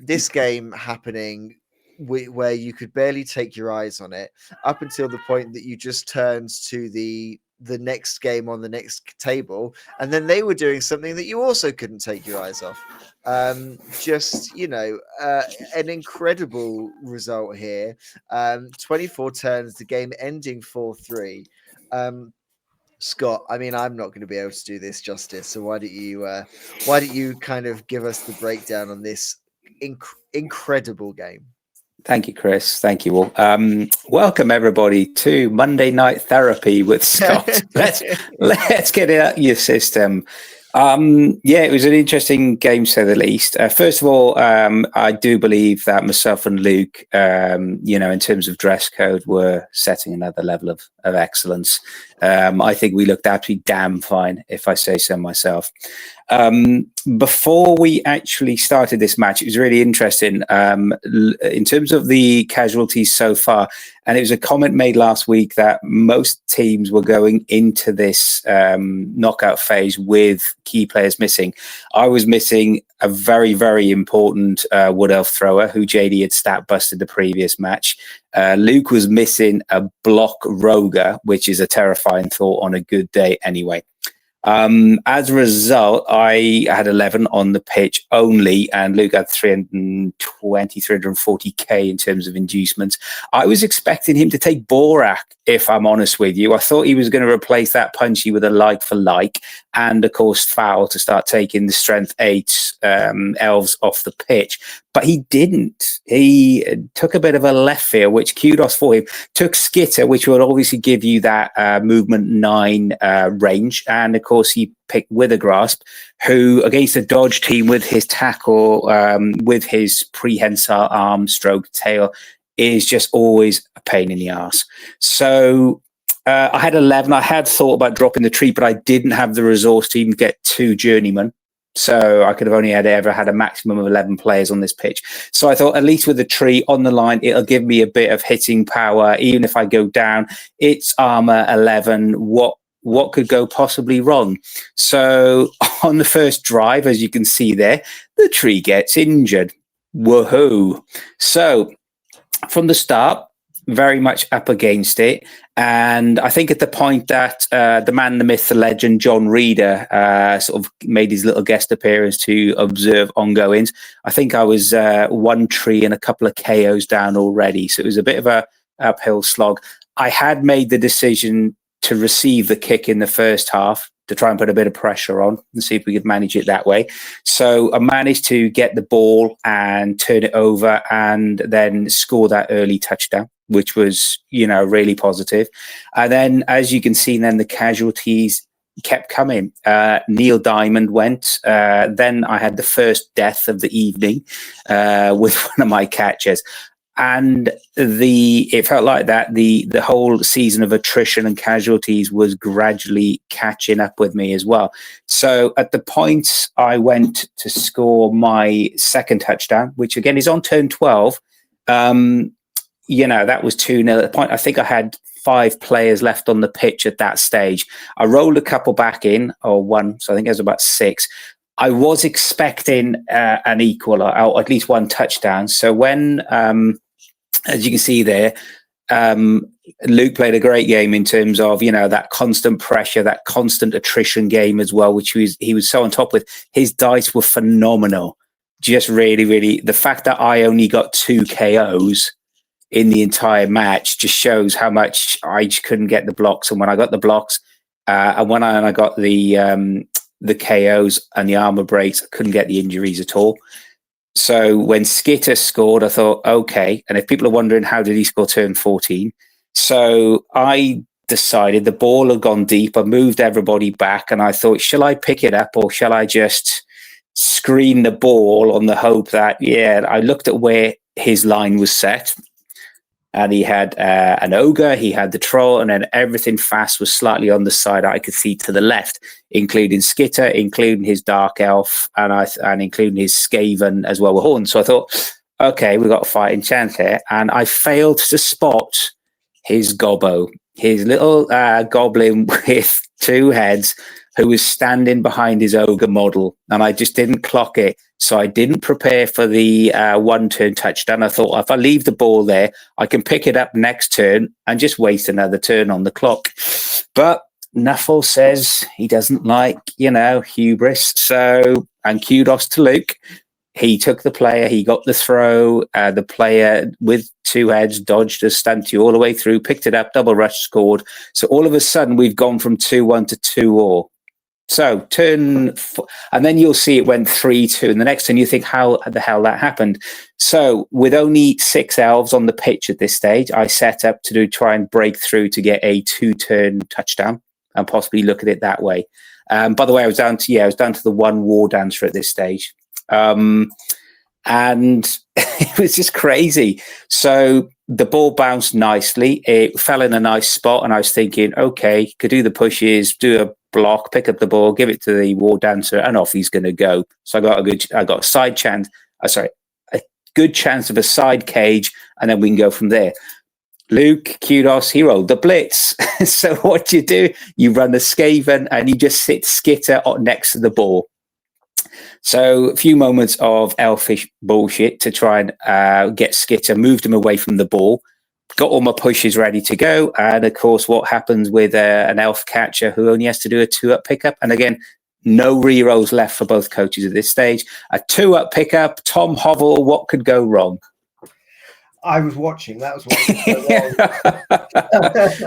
This game happening where you could barely take your eyes on it up until the point that you just turned to the next game on the next table, and then they were doing something that you also couldn't take your eyes off. Just an incredible result here. 24 turns, the game ending 4-3. Scott, I mean, I'm not going to be able to do this justice, so why don't you kind of give us the breakdown on this incredible game? Thank you, Chris. Thank you all. Welcome everybody to Monday Night Therapy with Scott. let's get it out your system. It was an interesting game, to say the least. First of all, I do believe that myself and Luke, in terms of dress code, were setting another level of excellence. I think we looked absolutely damn fine, if I say so myself. Before we actually started this match, it was really interesting in terms of the casualties so far. And it was a comment made last week that most teams were going into this knockout phase with key players missing. I was missing a very, very important Wood Elf thrower who JD had stat busted the previous match. Luke was missing a block roger, which is a terrifying thought on a good day anyway. As a result, I had 11 on the pitch only, and Luke had 340k in terms of inducements. I was expecting him to take Borak, if I'm honest with you. I thought he was going to replace that punchy with a like for like, and of course foul to start taking the strength 8 elves off the pitch. But he didn't. He took a bit of a left field, which kudos for him. Took Skitter, which will obviously give you that movement 9 range. And of course, he picked Withergrasp, who against a dodge team with his tackle, with his prehensile arm stroke tail, is just always a pain in the ass. So I had 11. I had thought about dropping the tree, but I didn't have the resource to even get 2 journeymen. So I could have only ever had a maximum of 11 players on this pitch. So I thought, at least with the tree on the line, it'll give me a bit of hitting power. Even if I go down, it's armor 11. What could go possibly wrong? So on the first drive, as you can see there, the tree gets injured. Woohoo. So from the start, very much up against it. And I think at the point that the man, the myth, the legend, John Reeder sort of made his little guest appearance to observe ongoings, I think I was 1 tree and a couple of KOs down already. So it was a bit of a uphill slog. I had made the decision to receive the kick in the first half to try and put a bit of pressure on and see if we could manage it that way. So I managed to get the ball and turn it over and then score that early touchdown, which was, really positive. And then, as you can see, then the casualties kept coming. Neil Diamond went. Then I had the first death of the evening with one of my catchers. And it felt like that the whole season of attrition and casualties was gradually catching up with me as well. So at the point I went to score my second touchdown, which again is on turn 12, that was 2-0 at the point. I think I had 5 players left on the pitch at that stage. I rolled a couple back in, or one, so I think it was about 6. I was expecting an equal or at least one touchdown. So when as you can see there, Luke played a great game in terms of, that constant pressure, that constant attrition game as well, which he was so on top with. His dice were phenomenal. Just really, really, the fact that I only got 2 KOs in the entire match just shows how much I just couldn't get the blocks. And when I got the blocks, and when I got the KOs and the armor breaks, I couldn't get the injuries at all. So when Skitter scored, I thought, okay. And if people are wondering, how did he score turn 14? So I decided the ball had gone deep. I moved everybody back and I thought, shall I pick it up or shall I just screen the ball on the hope that, I looked at where his line was set. And he had an ogre, he had the troll, and then everything fast was slightly on the side I could see to the left, including Skitter, including his dark elf, and including his Skaven as well with horns. So I thought, okay, we've got a fighting chance here. And I failed to spot his gobbo, his little goblin with 2 heads, who was standing behind his ogre model. And I just didn't clock it. So I didn't prepare for the 1-turn touchdown. I thought if I leave the ball there, I can pick it up next turn and just waste another turn on the clock. But Nuffle says he doesn't like, hubris. So, and kudos to Luke. He took the player, he got the throw, the player with 2 heads dodged a stunt all the way through, picked it up, double rush, scored. So all of a sudden we've gone from 2-1 to 2-all. So and then you'll see it went 3-2. And the next turn you think, how the hell that happened? So with only 6 elves on the pitch at this stage, I set up to try and break through to get a 2-turn touchdown and possibly look at it that way. By the way, I was down to the 1 war dancer at this stage. And it was just crazy. So the ball bounced nicely. It fell in a nice spot. And I was thinking, okay, could do the pushes, do a block, pick up the ball, give it to the war dancer, and off he's going to go. So I got a side chance. A good chance of a side cage, and then we can go from there. Luke, kudos, he rolled the blitz. So what do? You run the Skaven, and you just sit Skitter next to the ball. So a few moments of elfish bullshit to try and get Skitter, moved him away from the ball. Got all my pushes ready to go. And of course, what happens with an elf catcher who only has to do a 2-up pickup? And again, no rerolls left for both coaches at this stage. A 2-up pickup, Tom Hovell, what could go wrong? I was watching. That was what was going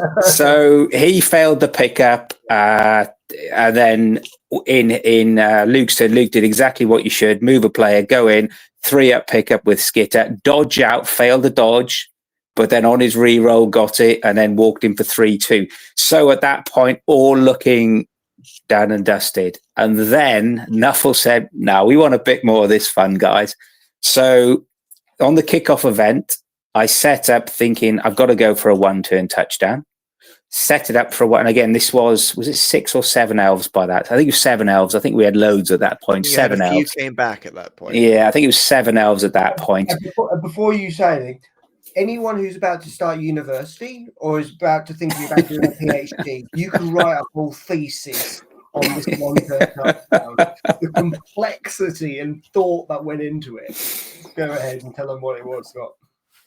wrong. So he failed the pickup. And then in Luke's turn, Luke did exactly what you should. Move a player, go in, 3-up pickup with Skitter, dodge out, failed the dodge. But then on his reroll, got it, and then walked in for 3-2. So at that point, all looking done and dusted. And then Nuffle said, no, we want a bit more of this fun, guys. So on the kickoff event, I set up thinking I've got to go for a 1-turn touchdown. Set it up for a one. And again, this was it 6 or 7 elves by that? I think it was 7 elves. I think we had loads at that point. 7 elves. You came back at that point. Yeah, I think it was 7 elves at that point. Before you say anything, anyone who's about to start university or is about to thinking about doing a PhD, you can write a whole thesis on this 1-turn touchdown. The complexity and thought that went into it. Go ahead and tell them what it was, Scott.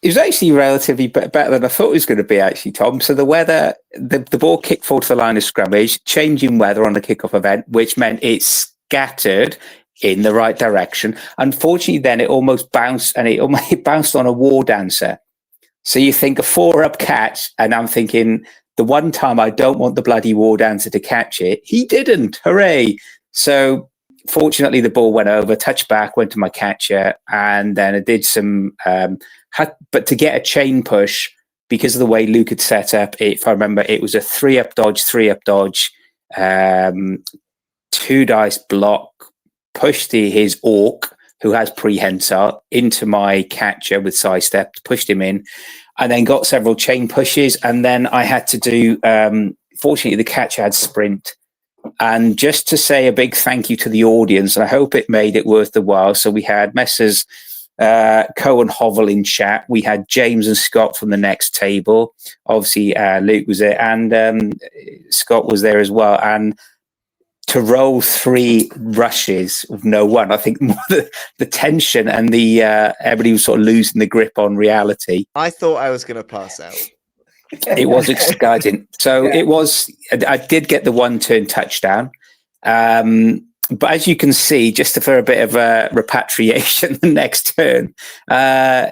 It was actually relatively better than I thought it was going to be, actually, Tom. So the weather, the ball kicked forward to the line of scrummage, changing weather on the kickoff event, which meant it scattered in the right direction. Unfortunately, then it almost bounced, and it bounced on a war dancer. So you think a 4-up catch, and I'm thinking the one time I don't want the bloody war dancer to catch it, he didn't. Hooray! So fortunately, the ball went over, touched back, went to my catcher, and then it did some. But to get a chain push, because of the way Luke had set up, if I remember, it was a 3-up dodge, 2 dice block, pushed his orc, who has prehensile, into my catcher with sidestep, pushed him in, and then got several chain pushes. And then I had to do, fortunately, the catcher had sprint. And just to say a big thank you to the audience, and I hope it made it worth the while. So we had Messrs. Co and Hovel in chat. We had James and Scott from the next table. Obviously, Luke was there, and Scott was there as well. And to roll 3 rushes with no one, I think the tension and the everybody was sort of losing the grip on reality. I thought I was going to pass out. It was exciting. So it was. I did get the 1-turn touchdown. But as you can see, just for a bit of a repatriation, the next turn, the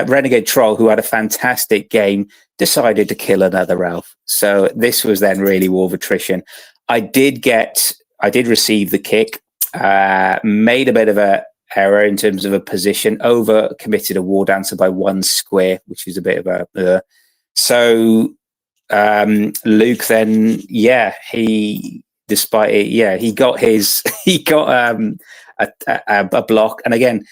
Renegade Troll, who had a fantastic game, decided to kill another elf. So this was then really war of attrition. I did receive the kick, made a bit of a error in terms of a position, over committed a War Dancer by 1 square, which is a bit of a. So Luke then, despite it, he got a block, and again,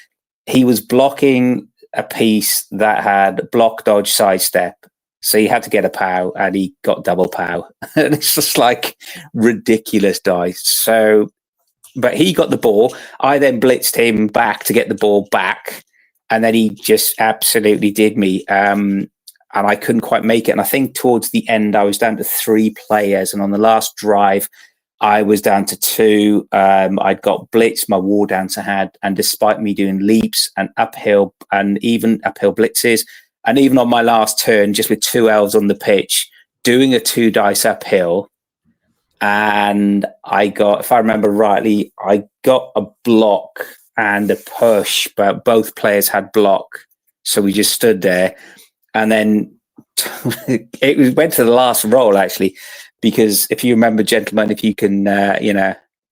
he was blocking a piece that had block, dodge, sidestep. So he had to get a POW, and he got double POW. And it's just like ridiculous dice. So, but he got the ball. I then blitzed him back to get the ball back, and then he just absolutely did me. And I couldn't quite make it. And I think towards the end, I was down to 3 players. And on the last drive, I was down to 2. I'd got blitzed, my War Dancer had, and despite me doing leaps and uphill and even uphill blitzes, and even on my last turn, just with 2 elves on the pitch, doing a 2 dice uphill, and I got, if I remember rightly, I got a block and a push, but both players had block. So we just stood there, and then it went to the last roll, actually. Because if you remember, gentlemen, if you can,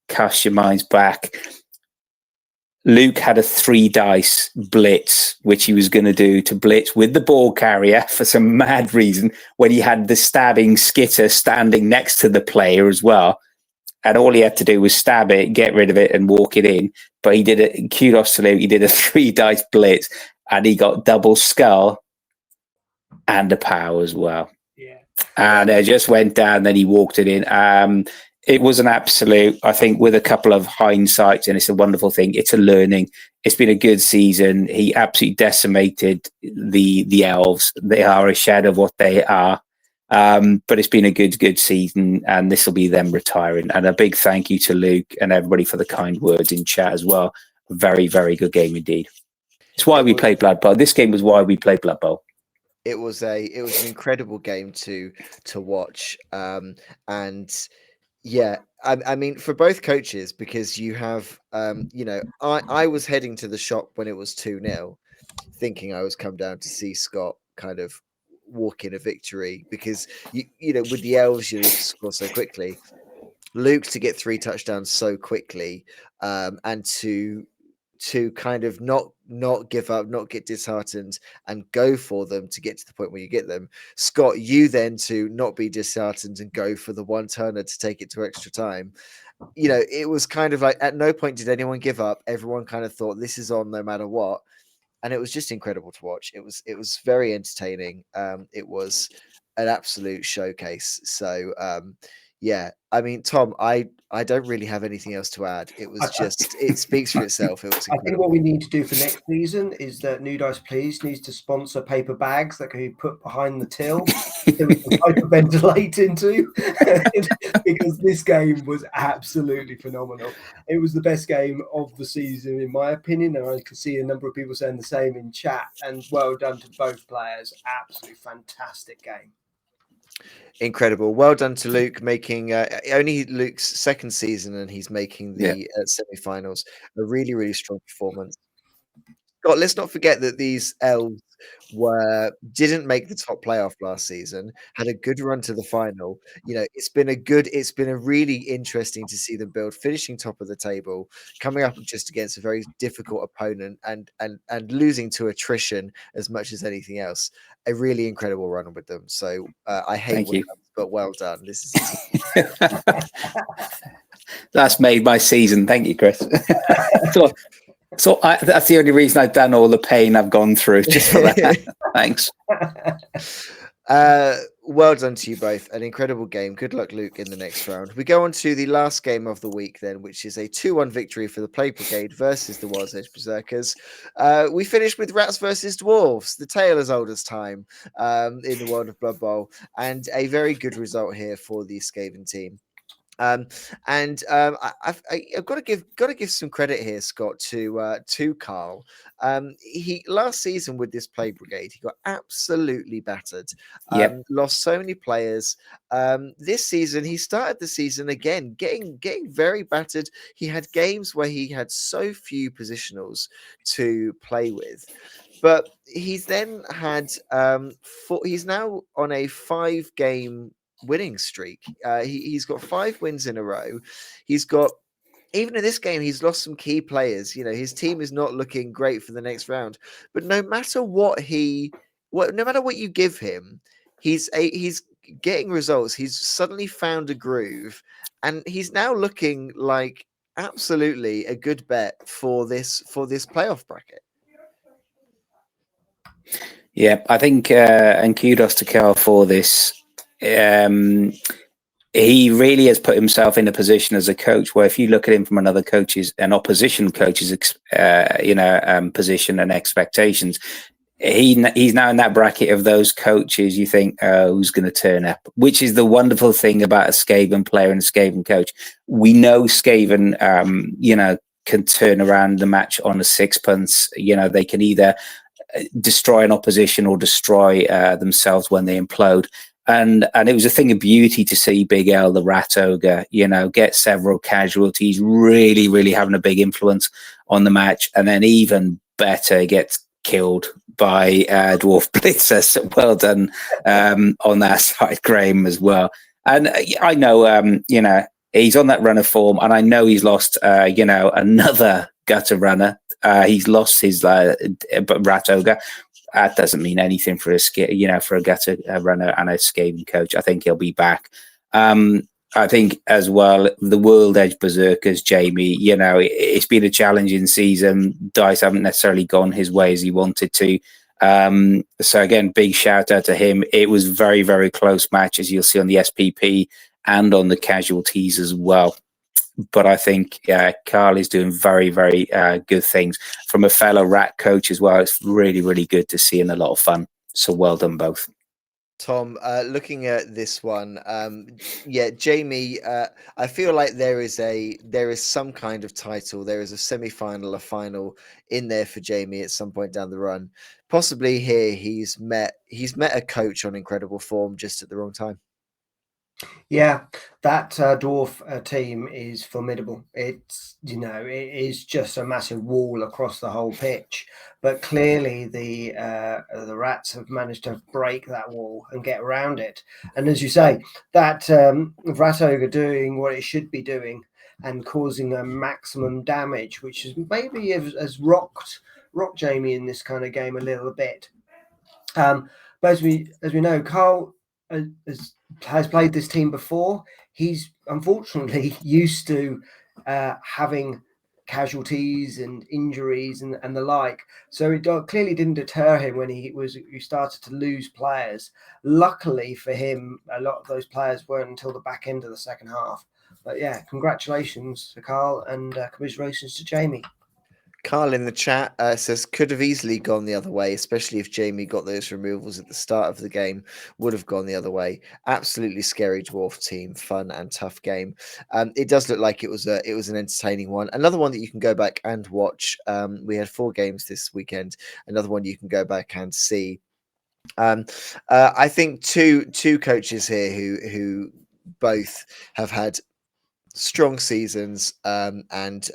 cast your minds back, Luke had a 3 dice blitz, which he was going to do to blitz with the ball carrier for some mad reason, when he had the stabbing skitter standing next to the player as well. And all he had to do was stab it, get rid of it, and walk it in. But he did it. Kudos to Luke. He did a 3 dice blitz, and he got double skull and a POW as well. And it just went down, then he walked it in. It was an absolute, I think, with a couple of hindsights, and it's a wonderful thing. It's a learning. It's been a good season. He absolutely decimated the elves. They are a shadow of what they are. But it's been a good season, and this will be them retiring. And a big thank you to Luke and everybody for the kind words in chat as well. Very, very good game indeed. It's why we play Blood Bowl. This game was why we played Blood Bowl. It was an incredible game to watch, and yeah, I mean, for both coaches, because you have, I was heading to the shop when it was 2-0, thinking I was come down to see Scott kind of walk in a victory, because with the elves you need to score so quickly. Luke to get 3 touchdowns so quickly, and to kind of not give up, not get disheartened, and go for them to get to the point where you get them. Scott, you then to not be disheartened and go for the 1-turner to take it to extra time. It was kind of like, at no point did anyone give up. Everyone kind of thought this is on no matter what. And it was just incredible to watch. It was very entertaining. It was an absolute showcase. So yeah, I mean, Tom, I don't really have anything else to add. It was just, it speaks for itself. It was incredible. I think what we need to do for next season is that New Dice Please needs to sponsor paper bags that can be put behind the till so we can hyperventilate into, because this game was absolutely phenomenal. It was the best game of the season, in my opinion, and I can see a number of people saying the same in chat, and well done to both players. Absolutely fantastic game. Incredible. Well done to Luke, making only Luke's second season, and he's making the semi-finals. A really, really strong performance. Scott, let's not forget that these elves didn't make the top playoff last season, had a good run to the final. You know, it's been a really interesting to see them build, finishing top of the table, coming up just against a very difficult opponent and losing to attrition as much as anything else. A really incredible run with them. So I hate Thank you. win-ups, but well done. This is a team. That's made my season. Thank you, Chris. That's the only reason I've done all the pain I've gone through, just for that. Thanks. Well done to you both. An incredible game. Good luck, Luke, in the next round. We go on to the last game of the week then, which is a 2-1 victory for the Plague Brigade versus the Wild's Edge Berserkers. We finished with Rats versus Dwarves, the tale as old as time, in the world of Blood Bowl, and a very good result here for the Skaven team. I've got to give some credit here, Scott, to Carl. He last season with this Plague Brigade, he got absolutely battered. Lost so many players. This season, he started the season again, getting very battered. He had games where he had so few positionals to play with. But he's then had he's now on a 5-game winning streak. He's got 5 wins in a row. He's got, even in this game, he's lost some key players. You know, his team is not looking great for the next round. But no matter what you give him, he's getting results. He's suddenly found a groove, and he's now looking like absolutely a good bet for this playoff bracket. Yeah, I think, and kudos to Carl for this. He really has put himself in a position as a coach where, if you look at him from an opposition coach's, position and expectations, he's now in that bracket of those coaches you think, who's going to turn up, which is the wonderful thing about a Skaven player and a Skaven coach. We know Skaven, can turn around the match on a sixpence. You know, they can either destroy an opposition or destroy themselves when they implode. And it was a thing of beauty to see Big L, the Rat Ogre, get several casualties, really, really having a big influence on the match. And then even better, gets killed by Dwarf Blitzer. So well done on that side, Graham, as well. And I know, he's on that run of form, and I know he's lost, another gutter runner. He's lost his Rat Ogre. That doesn't mean anything for a gutter runner and a Skaven coach. I think he'll be back. I think as well, the World Edge Berserkers, Jamie, it's been a challenging season. Dice haven't necessarily gone his way as he wanted to. So again, big shout out to him. It was very, very close match, as you'll see on the SPP and on the casualties as well. But I think Carl is doing very, very good things from a fellow Rat coach as well. It's really, really good to see, and a lot of fun. So well done both. Tom, looking at this one, Jamie, I feel like there is some kind of title. There is a semi-final, a final in there for Jamie at some point down the run. Possibly here, he's met a coach on incredible form just at the wrong time. Yeah, that dwarf team is formidable. It's it is just a massive wall across the whole pitch. But clearly, the Rats have managed to break that wall and get around it. And as you say, that Rat Ogre doing what it should be doing and causing a maximum damage, which is maybe has rocked Jamie in this kind of game a little bit. But as we know, Carl has played this team before. He's unfortunately used to having casualties and injuries and the like. So it clearly didn't deter him when he started to lose players. Luckily for him, a lot of those players weren't until the back end of the second half. But yeah, congratulations to Carl and commiserations to Jamie. Carl in the chat says could have easily gone the other way, especially if Jamie got those removals at the start of the game. Would have gone the other way. Absolutely scary dwarf team, fun and tough game. It does look like it was an entertaining one. Another one that you can go back and watch. We had 4 games this weekend. Another one you can go back and see. I think two coaches here who both have had strong seasons and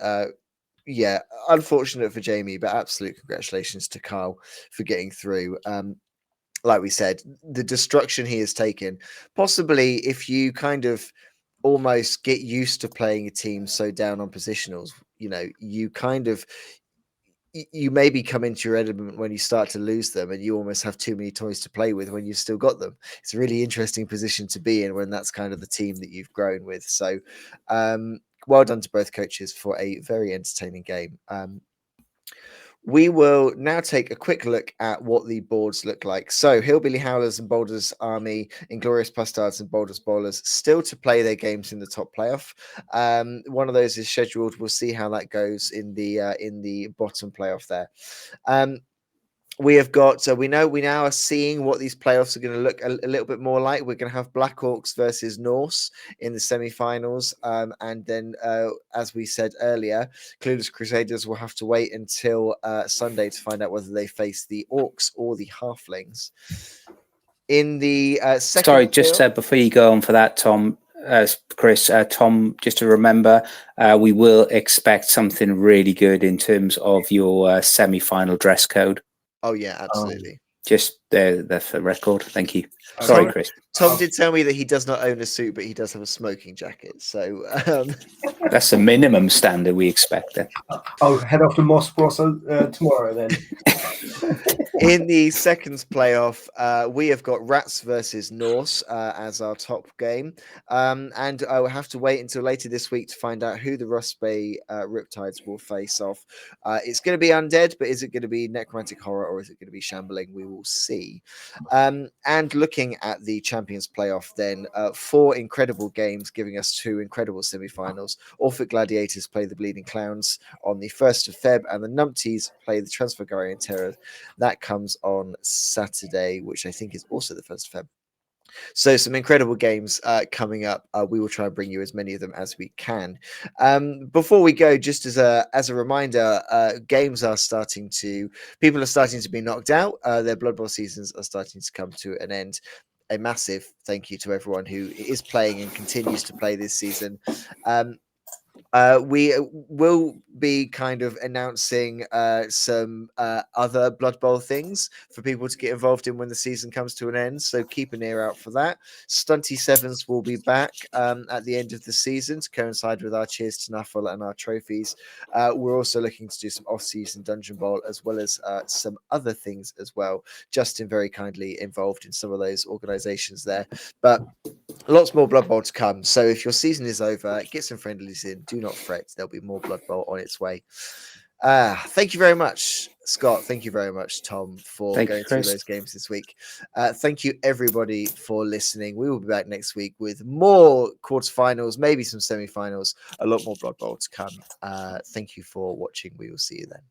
yeah, unfortunate for Jamie, but absolute congratulations to Kyle for getting through. Like we said, the destruction he has taken, possibly if you kind of almost get used to playing a team so down on positionals, you kind of you maybe come into your element when you start to lose them and you almost have too many toys to play with when you've still got them. It's a really interesting position to be in when that's kind of the team that you've grown with. So well done to both coaches for a very entertaining game. We will now take a quick look at what the boards look like. So, Hillbilly Howlers and Boulders Army, Inglorious Bastards and Boulders Bowlers still to play their games in the top playoff. One of those is scheduled. We'll see how that goes in the bottom playoff there. We have got, so we now are seeing what these playoffs are going to look a little bit more like. We're going to have Blackhawks versus Norse in the semi-finals, and then as we said earlier, Clueless Crusaders will have to wait until Sunday to find out whether they face the Orcs or the Halflings. In the second, sorry, just before you go on for that, Tom, Chris, Tom, just to remember, we will expect something really good in terms of your semi-final dress code. Oh yeah, absolutely. Just there for record. Thank you. Sorry, Chris. Tom did tell me that he does not own a suit, but he does have a smoking jacket. So that's the minimum standard we expect. Then I'll head off to Moscow tomorrow. Then in the second playoff, we have got Rats versus Norse as our top game, and I will have to wait until later this week to find out who the Rust Bay Riptides will face off. It's going to be undead, but is it going to be necromantic horror or is it going to be shambling? We will see. And looking at the Champions playoff, then 4 incredible games, giving us 2 incredible semi-finals. Orphic Gladiators play the Bleeding Clowns on the 1st of Feb, and the Numpties play the Transfigurian Terror. That comes on Saturday, which I think is also the 1st of Feb. So some incredible games coming up. We will try and bring you as many of them as we can. Before we go, just as a reminder, games are people are starting to be knocked out. Their Blood Bowl seasons are starting to come to an end. A massive thank you to everyone who is playing and continues to play this season. We will be kind of announcing some other Blood Bowl things for people to get involved in when the season comes to an end. So keep an ear out for that. Stunty Sevens will be back at the end of the season to coincide with our Cheers to Nuffle and our trophies. We're also looking to do some off-season Dungeon Bowl as well as some other things as well. Justin very kindly involved in some of those organizations there. But lots more Blood Bowl to come. So if your season is over, get some friendlies in. Do not fret. There'll be more Blood Bowl on its way. Thank you very much, Scott. Thank you very much, Tom, for going through those games this week. Thank you, everybody, for listening. We will be back next week with more quarterfinals, maybe some semi-finals, a lot more Blood Bowl to come. Thank you for watching. We will see you then.